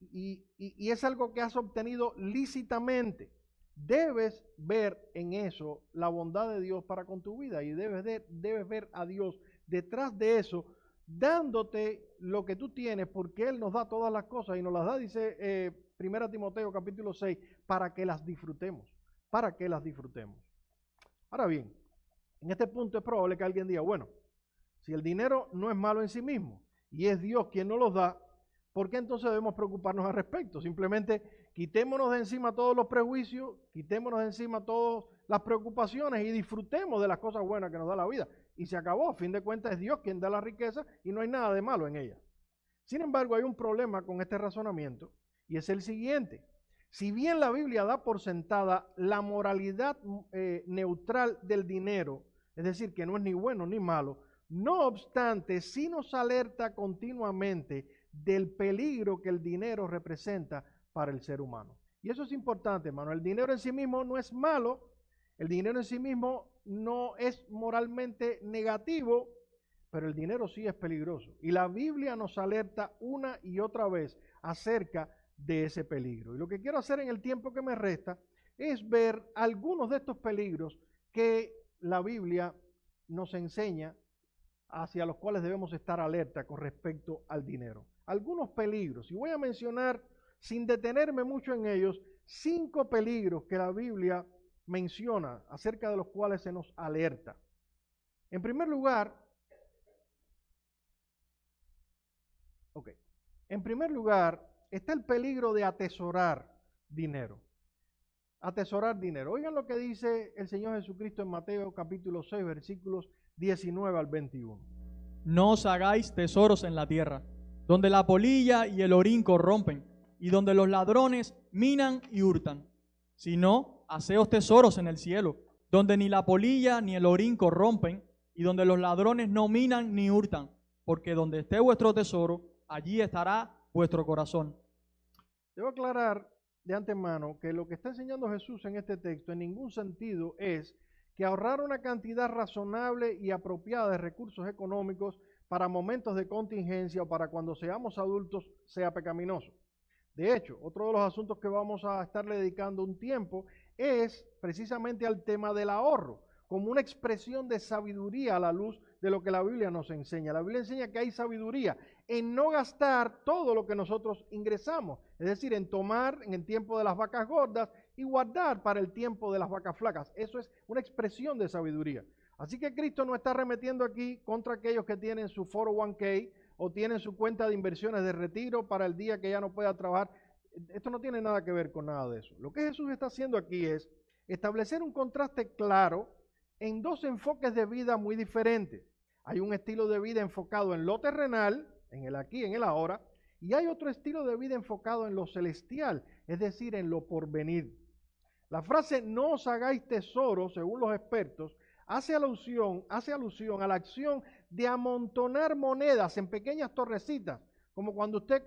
y es algo que has obtenido lícitamente, debes ver en eso la bondad de Dios para con tu vida y debes ver a Dios detrás de eso, dándote lo que tú tienes, porque Él nos da todas las cosas y nos las da, dice 1 Timoteo capítulo 6, para que las disfrutemos, para que las disfrutemos. Ahora bien, en este punto es probable que alguien diga, bueno, si el dinero no es malo en sí mismo y es Dios quien nos los da, ¿por qué entonces debemos preocuparnos al respecto? Simplemente quitémonos de encima todos los prejuicios, quitémonos de encima todas las preocupaciones y disfrutemos de las cosas buenas que nos da la vida. Y se acabó, a fin de cuentas es Dios quien da la riqueza y no hay nada de malo en ella. Sin embargo, hay un problema con este razonamiento y es el siguiente. Si bien la Biblia da por sentada la moralidad neutral del dinero, es decir, que no es ni bueno ni malo, no obstante, sí nos alerta continuamente del peligro que el dinero representa para el ser humano. Y eso es importante, hermano. El dinero en sí mismo no es malo, el dinero en sí mismo no es moralmente negativo, pero el dinero sí es peligroso. Y la Biblia nos alerta una y otra vez acerca de ese peligro. Y lo que quiero hacer en el tiempo que me resta es ver algunos de estos peligros que la Biblia nos enseña, hacia los cuales debemos estar alerta con respecto al dinero. Algunos peligros, y voy a mencionar, sin detenerme mucho en ellos, 5 peligros que la Biblia menciona, acerca de los cuales se nos alerta. En primer lugar, está el peligro de atesorar dinero. Atesorar dinero. Oigan lo que dice el Señor Jesucristo en Mateo capítulo 6, versículos 19 al 21. No os hagáis tesoros en la tierra, donde la polilla y el orín corrompen, y donde los ladrones minan y hurtan, sino haceos tesoros en el cielo, donde ni la polilla ni el orín corrompen, y donde los ladrones no minan ni hurtan, porque donde esté vuestro tesoro, allí estará vuestro corazón. Debo aclarar de antemano que lo que está enseñando Jesús en este texto en ningún sentido es que ahorrar una cantidad razonable y apropiada de recursos económicos para momentos de contingencia o para cuando seamos adultos sea pecaminoso. De hecho, otro de los asuntos que vamos a estarle dedicando un tiempo es precisamente al tema del ahorro, como una expresión de sabiduría a la luz de lo que la Biblia nos enseña. La Biblia enseña que hay sabiduría en no gastar todo lo que nosotros ingresamos, es decir, en tomar en el tiempo de las vacas gordas y guardar para el tiempo de las vacas flacas. Eso es una expresión de sabiduría. Así que Cristo no está arremetiendo aquí contra aquellos que tienen su 401k o tienen su cuenta de inversiones de retiro para el día que ya no pueda trabajar. Esto no tiene nada que ver con nada de eso. Lo que Jesús está haciendo aquí es establecer un contraste claro en 2 enfoques de vida muy diferentes. Hay un estilo de vida enfocado en lo terrenal, en el aquí, en el ahora, y hay otro estilo de vida enfocado en lo celestial, es decir, en lo porvenir. La frase no os hagáis tesoros, según los expertos, hace alusión a la acción de amontonar monedas en pequeñas torrecitas, como cuando usted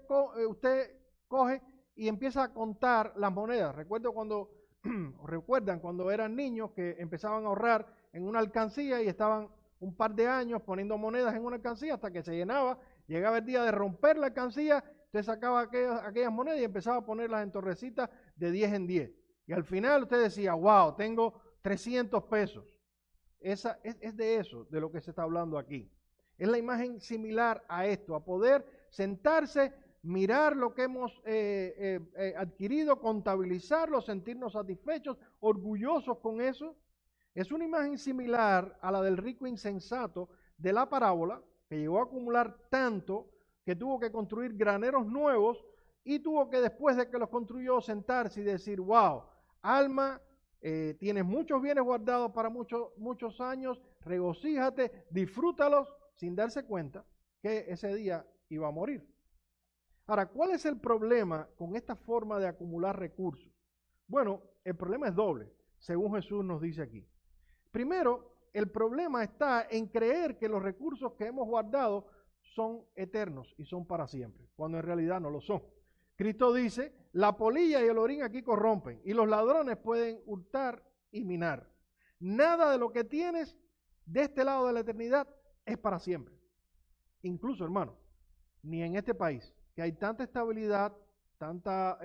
coge y empieza a contar las monedas. Recuerdan cuando eran niños que empezaban a ahorrar en una alcancía y estaban un par de años poniendo monedas en una alcancía hasta que se llenaba, llegaba el día de romper la alcancía, usted sacaba aquellas monedas y empezaba a ponerlas en torrecitas de 10 en 10. Y al final usted decía, wow, tengo 300 pesos. Es de eso, de lo que se está hablando aquí. Es la imagen similar a esto, a poder sentarse, mirar lo que hemos adquirido, contabilizarlo, sentirnos satisfechos, orgullosos con eso. Es una imagen similar a la del rico insensato de la parábola, que llegó a acumular tanto que tuvo que construir graneros nuevos y tuvo que, después de que los construyó, sentarse y decir: wow, alma, tienes muchos bienes guardados para muchos años, regocíjate, disfrútalos, sin darse cuenta que ese día iba a morir. Ahora, ¿cuál es el problema con esta forma de acumular recursos? Bueno, el problema es doble, según Jesús nos dice aquí. Primero, el problema está en creer que los recursos que hemos guardado son eternos y son para siempre, cuando en realidad no lo son. Cristo dice: la polilla y el orín aquí corrompen, y los ladrones pueden hurtar y minar. Nada de lo que tienes de este lado de la eternidad es para siempre. Incluso, hermano, ni en este país, que hay tanta estabilidad, tanta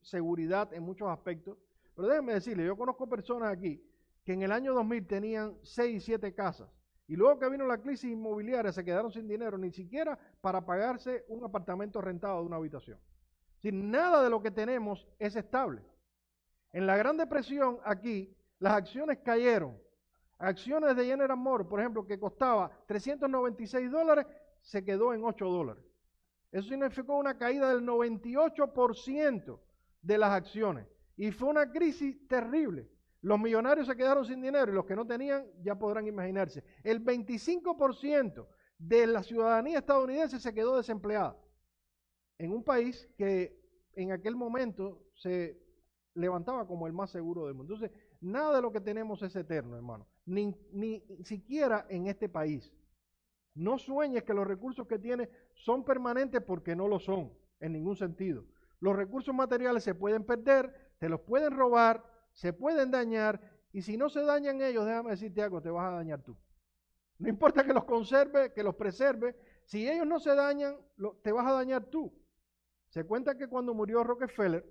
seguridad en muchos aspectos. Pero déjenme decirle, yo conozco personas aquí que en el año 2000 tenían 6, 7 casas, y luego que vino la crisis inmobiliaria se quedaron sin dinero ni siquiera para pagarse un apartamento rentado de una habitación. Sin nada de lo que tenemos es estable. En la Gran Depresión aquí, las acciones cayeron. Acciones de General Motors, por ejemplo, que costaba $396, se quedó en $8. Eso significó una caída del 98% de las acciones. Y fue una crisis terrible. Los millonarios se quedaron sin dinero y los que no tenían ya podrán imaginarse. El 25% de la ciudadanía estadounidense se quedó desempleada en un país que en aquel momento se levantaba como el más seguro del mundo. Entonces, nada de lo que tenemos es eterno, hermano, ni siquiera en este país. No sueñes que los recursos que tienes son permanentes, porque no lo son en ningún sentido. Los recursos materiales se pueden perder, te los pueden robar, se pueden dañar, y si no se dañan ellos, déjame decirte algo, te vas a dañar tú. No importa que los conserve, que los preserve, si ellos no se dañan, te vas a dañar tú. Se cuenta que cuando murió Rockefeller,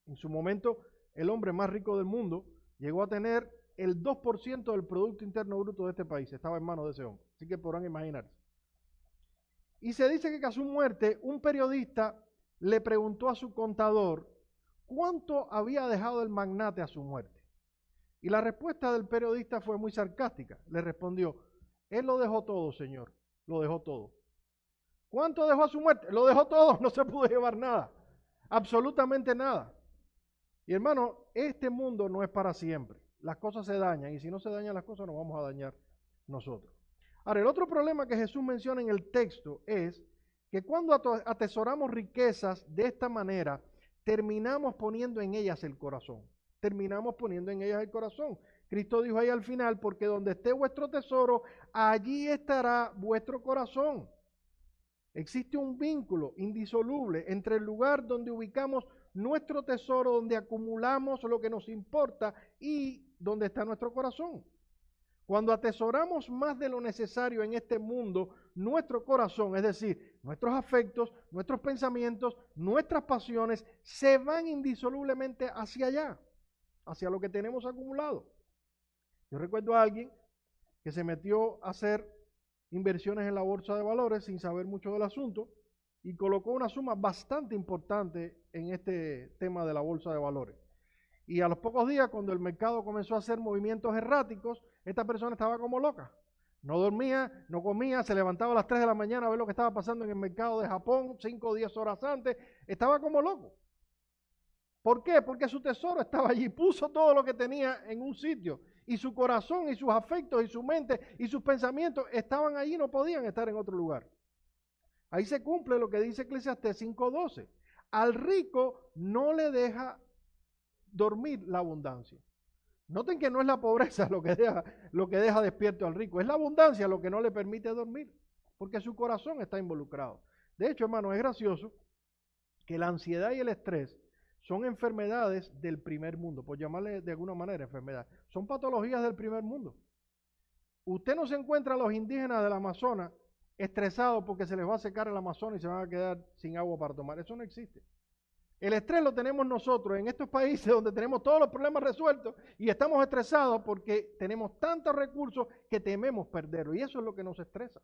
en su momento el hombre más rico del mundo, llegó a tener el 2% del Producto Interno Bruto de este país, estaba en manos de ese hombre, así que podrán imaginarse. Y se dice que a su muerte un periodista le preguntó a su contador cuánto había dejado el magnate a su muerte. Y la respuesta del periodista fue muy sarcástica. Le respondió: él lo dejó todo, señor, lo dejó todo. ¿Cuánto dejó a su muerte? Lo dejó todo, no se pudo llevar nada, absolutamente nada. Y hermano, este mundo no es para siempre. Las cosas se dañan, y si no se dañan las cosas, nos vamos a dañar nosotros. Ahora, el otro problema que Jesús menciona en el texto es que cuando atesoramos riquezas de esta manera, terminamos poniendo en ellas el corazón. Terminamos poniendo en ellas el corazón. Cristo dijo ahí al final: porque donde esté vuestro tesoro, allí estará vuestro corazón. Existe un vínculo indisoluble entre el lugar donde ubicamos nuestro tesoro, donde acumulamos lo que nos importa, y donde está nuestro corazón. Cuando atesoramos más de lo necesario en este mundo, nuestro corazón, es decir, nuestros afectos, nuestros pensamientos, nuestras pasiones, se van indisolublemente hacia allá, hacia lo que tenemos acumulado. Yo recuerdo a alguien que se metió a hacer inversiones en la bolsa de valores sin saber mucho del asunto y colocó una suma bastante importante en este tema de la bolsa de valores. Y a los pocos días, cuando el mercado comenzó a hacer movimientos erráticos, esta persona estaba como loca. No dormía, no comía, se levantaba a las 3 de la mañana a ver lo que estaba pasando en el mercado de Japón, 5 o 10 horas antes. Estaba como loco. ¿Por qué? Porque su tesoro estaba allí, puso todo lo que tenía en un sitio, y su corazón y sus afectos y su mente y sus pensamientos estaban allí, no podían estar en otro lugar. Ahí se cumple lo que dice Eclesiastés 5:12. Al rico no le deja dormir la abundancia. Noten que no es la pobreza lo que deja despierto al rico, es la abundancia lo que no le permite dormir, porque su corazón está involucrado. De hecho, hermano, es gracioso que la ansiedad y el estrés son enfermedades del primer mundo, por llamarle de alguna manera enfermedad. Son patologías del primer mundo. Usted no se encuentra a los indígenas del Amazonas estresados porque se les va a secar el Amazonas y se van a quedar sin agua para tomar. Eso no existe. El estrés lo tenemos nosotros en estos países donde tenemos todos los problemas resueltos y estamos estresados porque tenemos tantos recursos que tememos perderlos y eso es lo que nos estresa.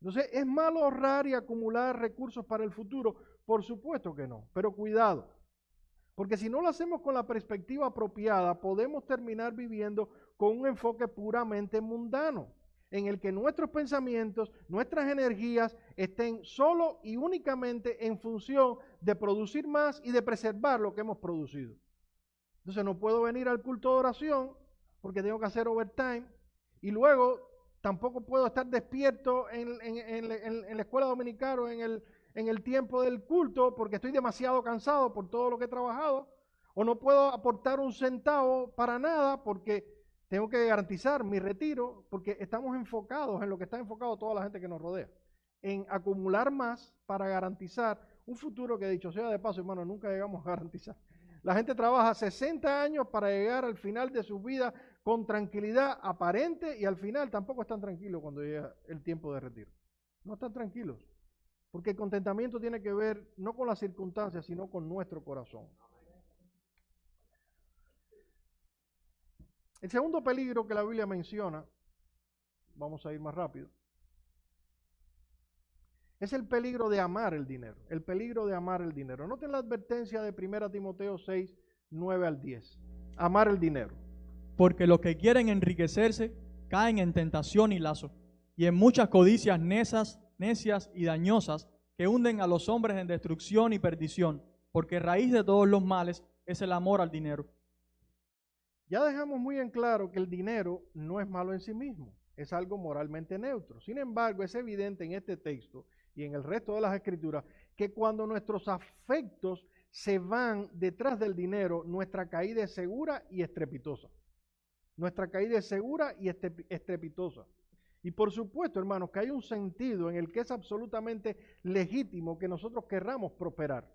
Entonces, ¿es malo ahorrar y acumular recursos para el futuro? Por supuesto que no, pero cuidado, porque si no lo hacemos con la perspectiva apropiada, podemos terminar viviendo con un enfoque puramente mundano, en el que nuestros pensamientos, nuestras energías estén solo y únicamente en función de producir más y de preservar lo que hemos producido. Entonces no puedo venir al culto de oración porque tengo que hacer overtime y luego tampoco puedo estar despierto en la escuela dominical o en el tiempo del culto porque estoy demasiado cansado por todo lo que he trabajado, o no puedo aportar un centavo para nada porque tengo que garantizar mi retiro, porque estamos enfocados en lo que está enfocado toda la gente que nos rodea, en acumular más para garantizar un futuro que, dicho sea de paso, hermano, nunca llegamos a garantizar. La gente trabaja 60 años para llegar al final de su vida con tranquilidad aparente y al final tampoco están tranquilos cuando llega el tiempo de retiro. No están tranquilos, porque el contentamiento tiene que ver no con las circunstancias, sino con nuestro corazón. El segundo peligro que la Biblia menciona, vamos a ir más rápido, es el peligro de amar el dinero. El peligro de amar el dinero. Noten la advertencia de 1 Timoteo 6, 9 al 10. Amar el dinero. Porque los que quieren enriquecerse caen en tentación y lazo, y en muchas codicias necias y dañosas que hunden a los hombres en destrucción y perdición, porque raíz de todos los males es el amor al dinero. Ya dejamos muy en claro que el dinero no es malo en sí mismo, es algo moralmente neutro. Sin embargo, es evidente en este texto y en el resto de las escrituras que cuando nuestros afectos se van detrás del dinero, nuestra caída es segura y estrepitosa. Nuestra caída es segura y estrepitosa. Y por supuesto, hermanos, que hay un sentido en el que es absolutamente legítimo que nosotros querramos prosperar.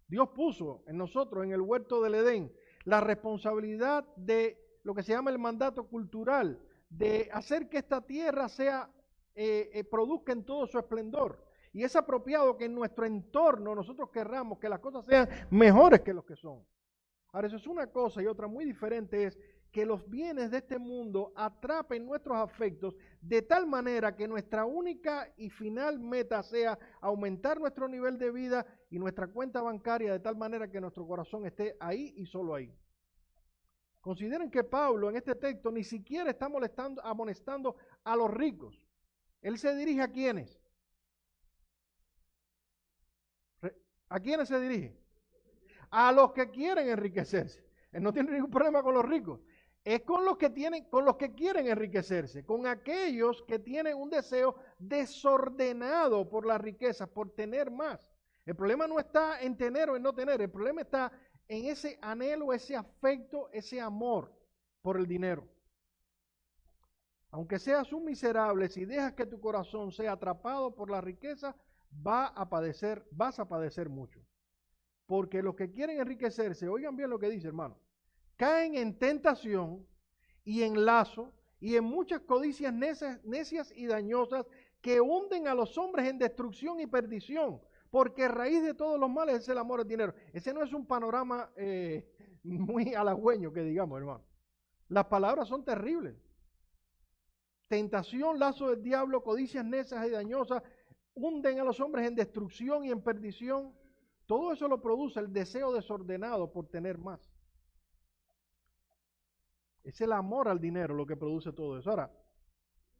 Dios puso en nosotros, en el huerto del Edén, la responsabilidad de lo que se llama el mandato cultural, de hacer que esta tierra produzca en todo su esplendor. Y es apropiado que en nuestro entorno nosotros querramos que las cosas sean mejores que lo que son. Ahora, eso es una cosa, y otra muy diferente es que los bienes de este mundo atrapen nuestros afectos de tal manera que nuestra única y final meta sea aumentar nuestro nivel de vida y nuestra cuenta bancaria de tal manera que nuestro corazón esté ahí y solo ahí. Consideren que Pablo en este texto ni siquiera está amonestando a los ricos. Él se dirige ¿a quiénes? ¿A quiénes se dirige? A los que quieren enriquecerse. Él no tiene ningún problema con los ricos. Es con los que quieren enriquecerse, con aquellos que tienen un deseo desordenado por la riqueza, por tener más. El problema no está en tener o en no tener, el problema está en ese anhelo, ese afecto, ese amor por el dinero. Aunque seas un miserable, si dejas que tu corazón sea atrapado por la riqueza, vas a padecer mucho. Porque los que quieren enriquecerse, oigan bien lo que dice, hermano, caen en tentación y en lazo y en muchas codicias necias y dañosas que hunden a los hombres en destrucción y perdición, porque raíz de todos los males es el amor al dinero. Ese no es un panorama muy halagüeño que digamos, hermano. Las palabras son terribles. Tentación, lazo del diablo, codicias necias y dañosas, hunden a los hombres en destrucción y en perdición. Todo eso lo produce el deseo desordenado por tener más. Es el amor al dinero lo que produce todo eso. Ahora,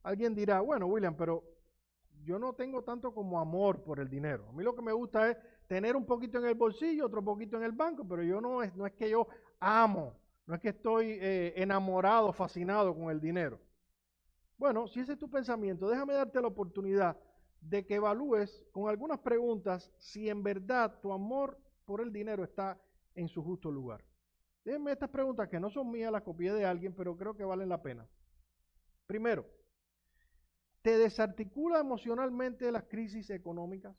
alguien dirá, bueno, William, pero yo no tengo tanto como amor por el dinero. A mí lo que me gusta es tener un poquito en el bolsillo, otro poquito en el banco, pero yo no es que yo amo, no es que estoy enamorado, fascinado con el dinero. Bueno, si ese es tu pensamiento, déjame darte la oportunidad de que evalúes con algunas preguntas si en verdad tu amor por el dinero está en su justo lugar. Déjenme estas preguntas que no son mías, las copié de alguien, pero creo que valen la pena. Primero, ¿te desarticula emocionalmente las crisis económicas?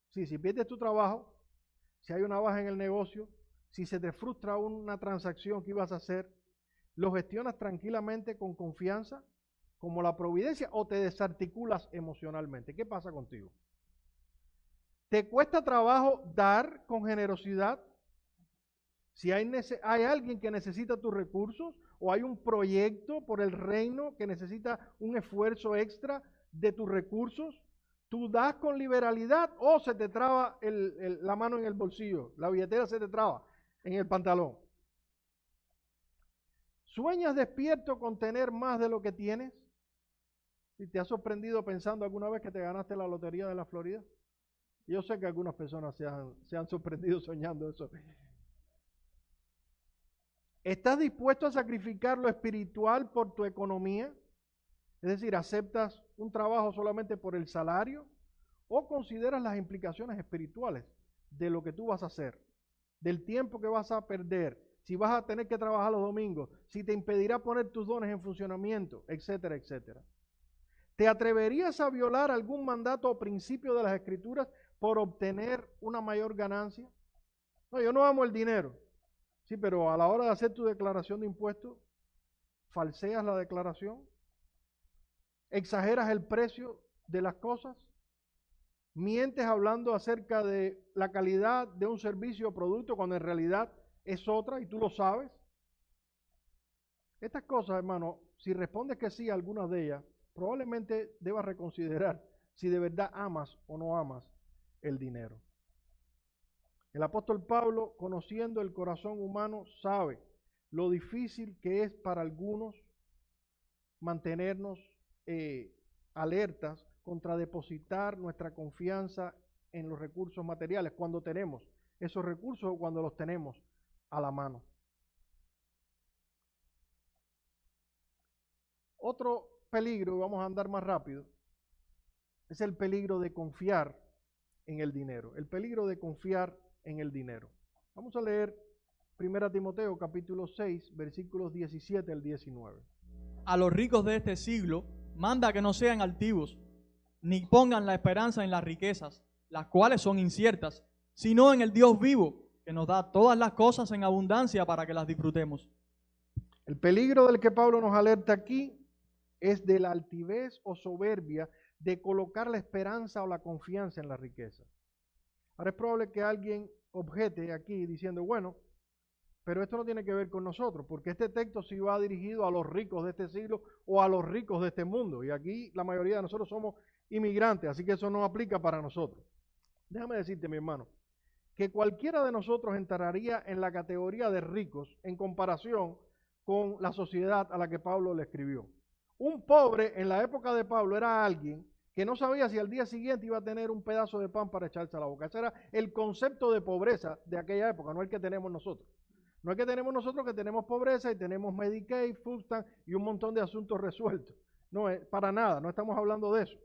Sí, si pierdes tu trabajo, si hay una baja en el negocio, si se te frustra una transacción que ibas a hacer, ¿lo gestionas tranquilamente con confianza, como la providencia, o te desarticulas emocionalmente? ¿Qué pasa contigo? ¿Te cuesta trabajo dar con generosidad? Si hay alguien que necesita tus recursos o hay un proyecto por el reino que necesita un esfuerzo extra de tus recursos, ¿tú das con liberalidad o se te traba la mano en el bolsillo? La billetera se te traba en el pantalón. ¿Sueñas despierto con tener más de lo que tienes? ¿Y te has sorprendido pensando alguna vez que te ganaste la lotería de la Florida? Yo sé que algunas personas se han sorprendido soñando eso. ¿Estás dispuesto a sacrificar lo espiritual por tu economía? Es decir, ¿aceptas un trabajo solamente por el salario? ¿O consideras las implicaciones espirituales de lo que tú vas a hacer? Del tiempo que vas a perder, si vas a tener que trabajar los domingos, si te impedirá poner tus dones en funcionamiento, etcétera, etcétera. ¿Te atreverías a violar algún mandato o principio de las Escrituras por obtener una mayor ganancia? No, yo no amo el dinero. Sí, pero a la hora de hacer tu declaración de impuestos, ¿falseas la declaración? ¿Exageras el precio de las cosas? ¿Mientes hablando acerca de la calidad de un servicio o producto cuando en realidad es otra y tú lo sabes? Estas cosas, hermano, si respondes que sí a algunas de ellas, probablemente debas reconsiderar si de verdad amas o no amas el dinero. El apóstol Pablo, conociendo el corazón humano, sabe lo difícil que es para algunos mantenernos alertas contra depositar nuestra confianza en los recursos materiales cuando tenemos esos recursos o cuando los tenemos a la mano. Otro peligro, vamos a andar más rápido, es el peligro de confiar en el dinero. El peligro de confiar en el dinero. Vamos a leer 1 Timoteo capítulo 6, versículos 17 al 19. A los ricos de este siglo manda que no sean altivos, ni pongan la esperanza en las riquezas, las cuales son inciertas, sino en el Dios vivo, que nos da todas las cosas en abundancia para que las disfrutemos. El peligro del que Pablo nos alerta aquí es de la altivez o soberbia de colocar la esperanza o la confianza en la riqueza. Ahora es probable que alguien objete aquí diciendo, bueno, pero esto no tiene que ver con nosotros, porque este texto sí va dirigido a los ricos de este siglo o a los ricos de este mundo. Y aquí la mayoría de nosotros somos inmigrantes, así que eso no aplica para nosotros. Déjame decirte, mi hermano, que cualquiera de nosotros entraría en la categoría de ricos en comparación con la sociedad a la que Pablo le escribió. Un pobre en la época de Pablo era alguien que no sabía si al día siguiente iba a tener un pedazo de pan para echarse a la boca. Ese era el concepto de pobreza de aquella época, no el que tenemos nosotros. No es que tenemos nosotros que tenemos pobreza y tenemos Medicaid, food stamp y un montón de asuntos resueltos. No, para nada, no estamos hablando de eso.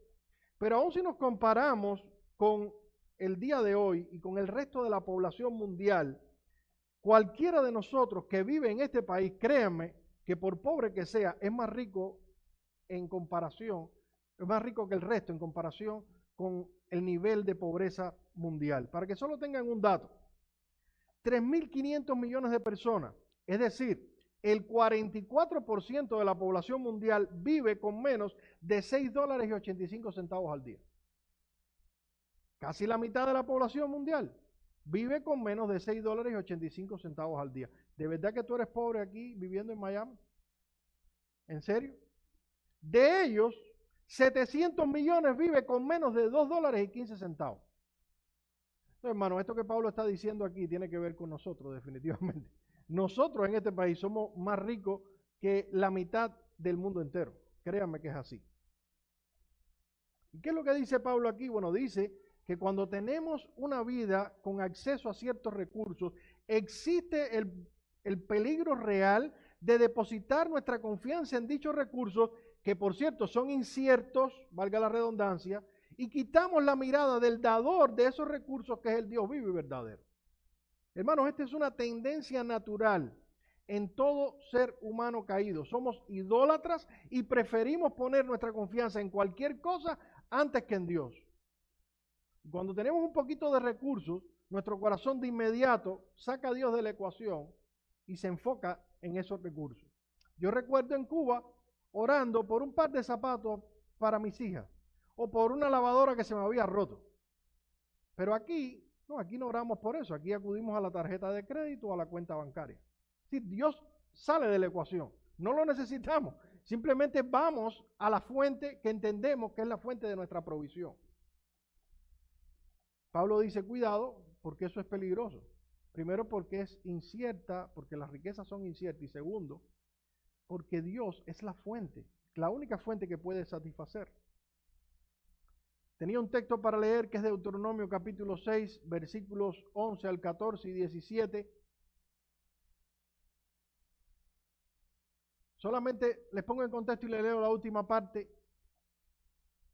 Pero aún si nos comparamos con el día de hoy y con el resto de la población mundial, cualquiera de nosotros que vive en este país, créanme que por pobre que sea, es más rico en comparación, es más rico que el resto en comparación con el nivel de pobreza mundial. Para que solo tengan un dato, 3.500 millones de personas, es decir, el 44% de la población mundial vive con menos de $6.85 al día. Casi la mitad de la población mundial vive con menos de $6.85 al día. ¿De verdad que tú eres pobre aquí viviendo en Miami? ¿En serio? De ellos, 700 millones vive con menos de $2.15. Entonces, hermano, esto que Pablo está diciendo aquí tiene que ver con nosotros, definitivamente. Nosotros en este país somos más ricos que la mitad del mundo entero. Créanme que es así. ¿Y qué es lo que dice Pablo aquí? Bueno, dice que cuando tenemos una vida con acceso a ciertos recursos, existe el peligro real de depositar nuestra confianza en dichos recursos, que por cierto son inciertos, valga la redundancia, y quitamos la mirada del dador de esos recursos, que es el Dios vivo y verdadero. Hermanos, esta es una tendencia natural en todo ser humano caído. Somos idólatras y preferimos poner nuestra confianza en cualquier cosa antes que en Dios. Cuando tenemos un poquito de recursos, nuestro corazón de inmediato saca a Dios de la ecuación y se enfoca en esos recursos. Yo recuerdo en Cuba orando por un par de zapatos para mis hijas o por una lavadora que se me había roto. Pero aquí no oramos por eso. Aquí acudimos a la tarjeta de crédito o a la cuenta bancaria. Sí, Dios sale de la ecuación. No lo necesitamos. Simplemente vamos a la fuente que entendemos que es la fuente de nuestra provisión. Pablo dice, cuidado, porque eso es peligroso. Primero, porque es incierta, porque las riquezas son inciertas. Y segundo, porque Dios es la fuente, la única fuente que puede satisfacer. Tenía un texto para leer que es Deuteronomio capítulo 6, versículos 11 al 14 y 17. Solamente les pongo en contexto y le leo la última parte.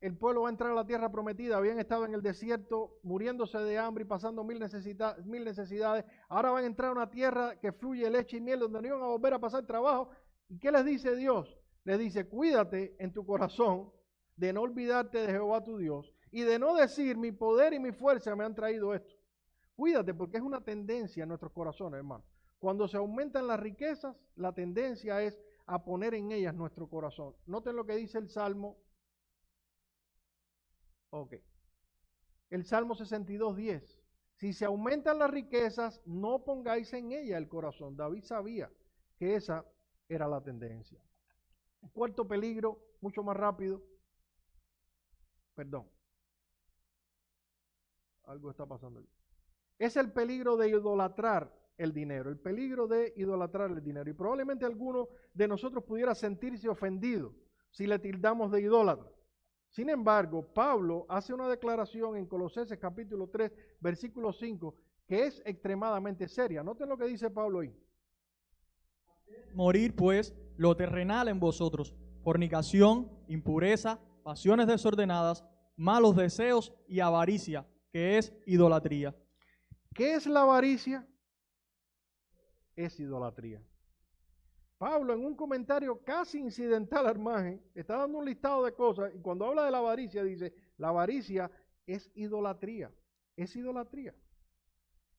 El pueblo va a entrar a la tierra prometida. Habían estado en el desierto muriéndose de hambre y pasando mil necesidades. Ahora van a entrar a una tierra que fluye leche y miel, donde no iban a volver a pasar trabajo. ¿Y qué les dice Dios? Les dice, cuídate en tu corazón de no olvidarte de Jehová tu Dios y de no decir, mi poder y mi fuerza me han traído esto. Cuídate, porque es una tendencia en nuestros corazones, hermano. Cuando se aumentan las riquezas, la tendencia es a poner en ellas nuestro corazón. Noten lo que dice el Salmo. El Salmo 62:10. Si se aumentan las riquezas, no pongáis en ella el corazón. David sabía que esa era la tendencia. Cuarto peligro, mucho más rápido. Perdón. Algo está pasando aquí. Es el peligro de idolatrar el dinero. El peligro de idolatrar el dinero. Y probablemente alguno de nosotros pudiera sentirse ofendido si le tildamos de idólatra. Sin embargo, Pablo hace una declaración en Colosenses capítulo 3, versículo 5, que es extremadamente seria. Noten lo que dice Pablo ahí. Morir pues lo terrenal en vosotros, fornicación, impureza, pasiones desordenadas, malos deseos y avaricia, que es idolatría. ¿Qué es la avaricia? Es idolatría. Pablo, en un comentario casi incidental al margen, está dando un listado de cosas y cuando habla de la avaricia dice, la avaricia es idolatría, es idolatría.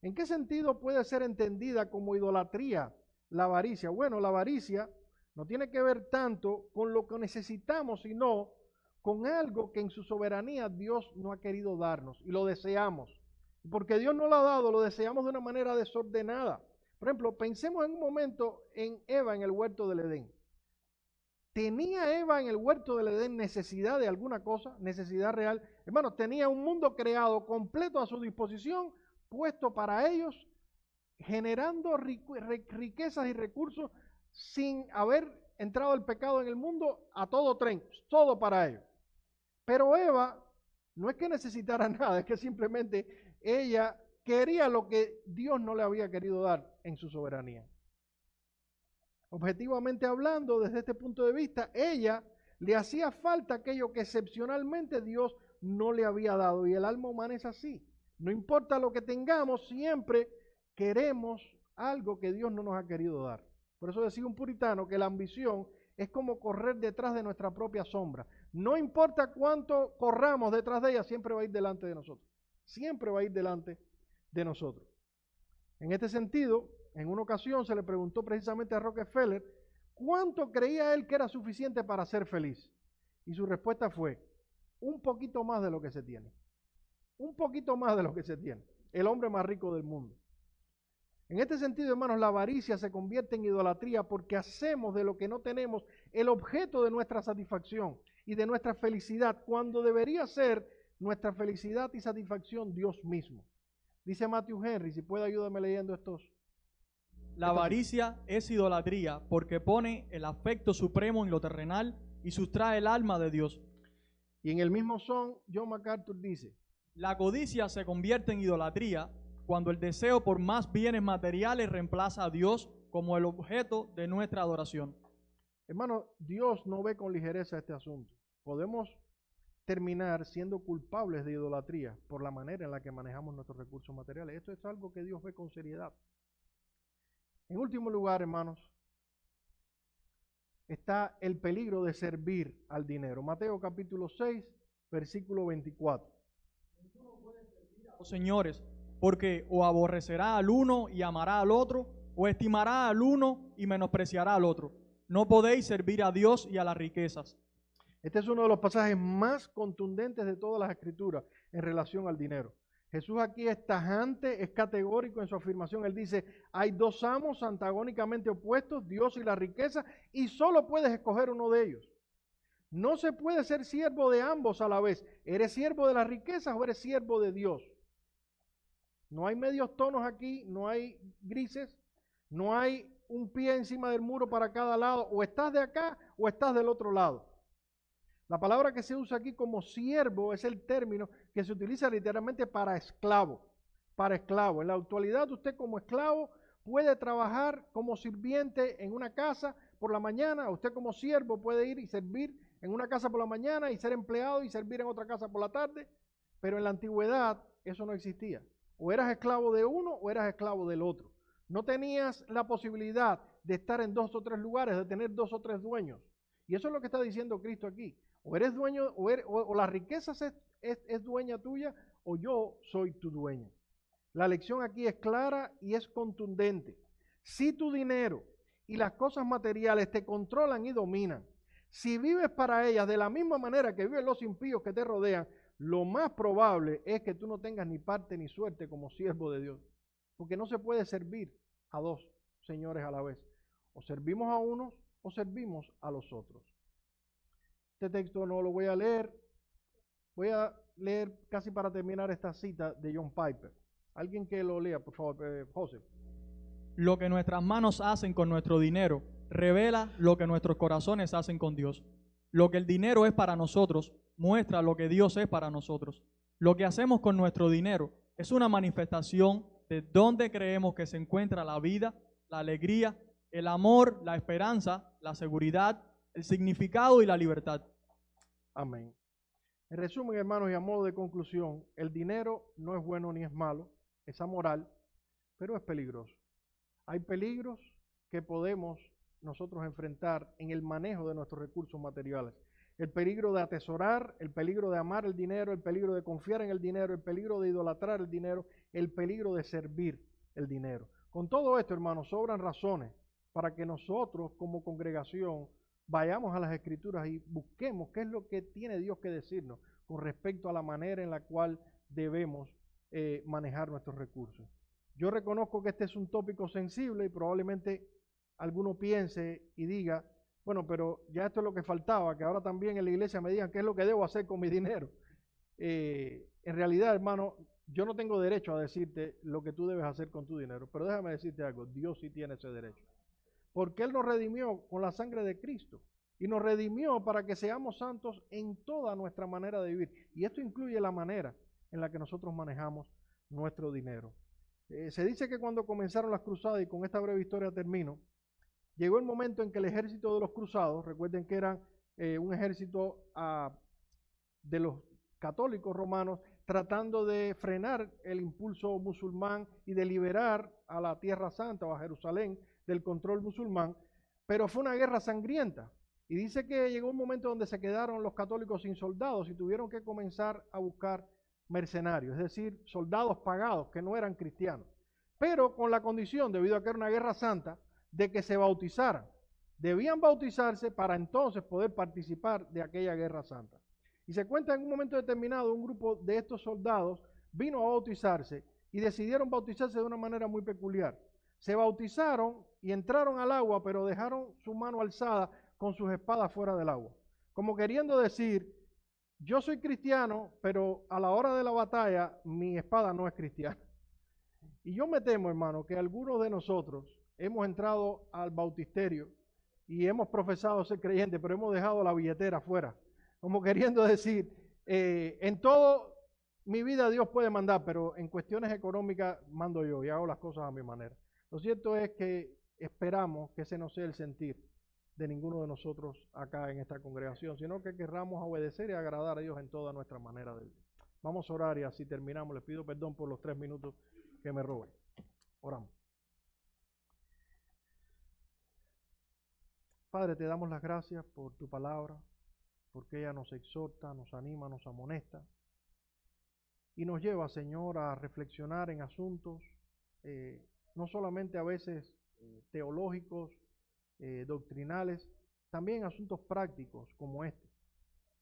¿En qué sentido puede ser entendida como idolatría la avaricia? Bueno, la avaricia no tiene que ver tanto con lo que necesitamos, sino con algo que en su soberanía Dios no ha querido darnos y lo deseamos. Porque Dios no lo ha dado, lo deseamos de una manera desordenada. Por ejemplo, pensemos en un momento en Eva en el huerto del Edén. ¿Tenía Eva en el huerto del Edén necesidad de alguna cosa? ¿Necesidad real? Hermanos, tenía un mundo creado completo a su disposición, puesto para ellos, generando riquezas y recursos sin haber entrado el pecado en el mundo a todo tren, todo para ellos. Pero Eva no es que necesitara nada, es que simplemente ella quería lo que Dios no le había querido dar en su soberanía. Objetivamente hablando, desde este punto de vista, ella le hacía falta aquello que excepcionalmente Dios no le había dado. Y el alma humana es así. No importa lo que tengamos, siempre queremos algo que Dios no nos ha querido dar. Por eso decía un puritano que la ambición es como correr detrás de nuestra propia sombra. No importa cuánto corramos detrás de ella, siempre va a ir delante de nosotros. Siempre va a ir delante de nosotros. En este sentido, en una ocasión se le preguntó precisamente a Rockefeller cuánto creía él que era suficiente para ser feliz. Y su respuesta fue, un poquito más de lo que se tiene. Un poquito más de lo que se tiene. El hombre más rico del mundo. En este sentido, hermanos, la avaricia se convierte en idolatría porque hacemos de lo que no tenemos el objeto de nuestra satisfacción y de nuestra felicidad, cuando debería ser nuestra felicidad y satisfacción Dios mismo. Dice Matthew Henry, si puede ayúdame leyendo estos. La avaricia es idolatría porque pone el afecto supremo en lo terrenal y sustrae el alma de Dios. Y en el mismo son, John MacArthur dice, la codicia se convierte en idolatría cuando el deseo por más bienes materiales reemplaza a Dios como el objeto de nuestra adoración. Hermano, Dios no ve con ligereza este asunto. Podemos terminar siendo culpables de idolatría por la manera en la que manejamos nuestros recursos materiales. Esto es algo que Dios ve con seriedad. En último lugar, hermanos, está el peligro de servir al dinero. Mateo capítulo 6, versículo 24. Ninguno puede servir a los señores, porque o aborrecerá al uno y amará al otro, o estimará al uno y menospreciará al otro. No podéis servir a Dios y a las riquezas. Este es uno de los pasajes más contundentes de todas las Escrituras en relación al dinero. Jesús aquí es tajante, es categórico en su afirmación. Él dice, hay dos amos antagónicamente opuestos, Dios y la riqueza, y solo puedes escoger uno de ellos. No se puede ser siervo de ambos a la vez. ¿Eres siervo de las riquezas o eres siervo de Dios? No hay medios tonos aquí, no hay grises, no hay un pie encima del muro para cada lado. O estás de acá o estás del otro lado. La palabra que se usa aquí como siervo es el término que se utiliza literalmente para esclavo. Para esclavo. En la actualidad usted como esclavo puede trabajar como sirviente en una casa por la mañana. Usted como siervo puede ir y servir en una casa por la mañana y ser empleado y servir en otra casa por la tarde. Pero en la antigüedad eso no existía. O eras esclavo de uno o eras esclavo del otro. No tenías la posibilidad de estar en 2 o 3 lugares, de tener 2 o 3 dueños. Y eso es lo que está diciendo Cristo aquí. O eres dueño, o la riqueza es dueña tuya, o yo soy tu dueño. La lección aquí es clara y es contundente. Si tu dinero y las cosas materiales te controlan y dominan, si vives para ellas de la misma manera que viven los impíos que te rodean, lo más probable es que tú no tengas ni parte ni suerte como siervo de Dios. Porque no se puede servir a dos señores a la vez. O servimos a unos o servimos a los otros. Este texto no lo voy a leer. Voy a leer casi para terminar esta cita de John Piper. Alguien que lo lea, por favor, José. Lo que nuestras manos hacen con nuestro dinero revela lo que nuestros corazones hacen con Dios. Lo que el dinero es para nosotros muestra lo que Dios es para nosotros. Lo que hacemos con nuestro dinero es una manifestación de dónde creemos que se encuentra la vida, la alegría, el amor, la esperanza, la seguridad, el significado y la libertad. Amén. En resumen, hermanos, y a modo de conclusión, el dinero no es bueno ni es malo, es amoral, pero es peligroso. Hay peligros que podemos nosotros enfrentar en el manejo de nuestros recursos materiales. El peligro de atesorar, el peligro de amar el dinero, el peligro de confiar en el dinero, el peligro de idolatrar el dinero, el peligro de servir el dinero. Con todo esto, hermanos, sobran razones para que nosotros como congregación vayamos a las Escrituras y busquemos qué es lo que tiene Dios que decirnos con respecto a la manera en la cual debemos manejar nuestros recursos. Yo reconozco que este es un tópico sensible y probablemente alguno piense y diga, bueno, pero ya esto es lo que faltaba, que ahora también en la iglesia me digan qué es lo que debo hacer con mi dinero. En realidad, hermano, yo no tengo derecho a decirte lo que tú debes hacer con tu dinero, pero déjame decirte algo, Dios sí tiene ese derecho. Porque Él nos redimió con la sangre de Cristo y nos redimió para que seamos santos en toda nuestra manera de vivir. Y esto incluye la manera en la que nosotros manejamos nuestro dinero. Se dice que cuando comenzaron las cruzadas, y con esta breve historia termino, llegó el momento en que el ejército de los cruzados, recuerden que eran un ejército de los católicos romanos, tratando de frenar el impulso musulmán y de liberar a la Tierra Santa o a Jerusalén del control musulmán, pero fue una guerra sangrienta. Y dice que llegó un momento donde se quedaron los católicos sin soldados y tuvieron que comenzar a buscar mercenarios, es decir, soldados pagados que no eran cristianos, pero con la condición, debido a que era una guerra santa, de que se bautizaran. Debían bautizarse para entonces poder participar de aquella guerra santa. Y se cuenta en un momento determinado, un grupo de estos soldados vino a bautizarse y decidieron bautizarse de una manera muy peculiar. Se bautizaron y entraron al agua, pero dejaron su mano alzada con sus espadas fuera del agua. Como queriendo decir, yo soy cristiano, pero a la hora de la batalla mi espada no es cristiana. Y yo me temo, hermano, que algunos de nosotros hemos entrado al bautisterio y hemos profesado ser creyentes, pero hemos dejado la billetera afuera. Como queriendo decir, en todo mi vida Dios puede mandar, pero en cuestiones económicas mando yo y hago las cosas a mi manera. Lo cierto es que esperamos que ese no sea el sentir de ninguno de nosotros acá en esta congregación, sino que querramos obedecer y agradar a Dios en toda nuestra manera de vivir. Vamos a orar y así terminamos. Les pido perdón por los 3 minutos que me robé. Oramos. Padre, te damos las gracias por tu palabra, porque ella nos exhorta, nos anima, nos amonesta y nos lleva, Señor, a reflexionar en asuntos, no solamente a veces teológicos, doctrinales, también asuntos prácticos como este.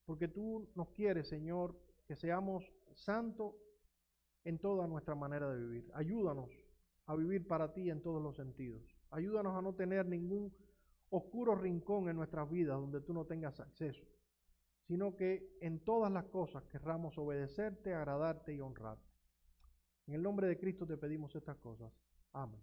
Porque tú nos quieres, Señor, que seamos santos en toda nuestra manera de vivir. Ayúdanos a vivir para ti en todos los sentidos. Ayúdanos a no tener ningún oscuro rincón en nuestras vidas donde tú no tengas acceso, sino que en todas las cosas querramos obedecerte, agradarte y honrarte. En el nombre de Cristo te pedimos estas cosas. Amén.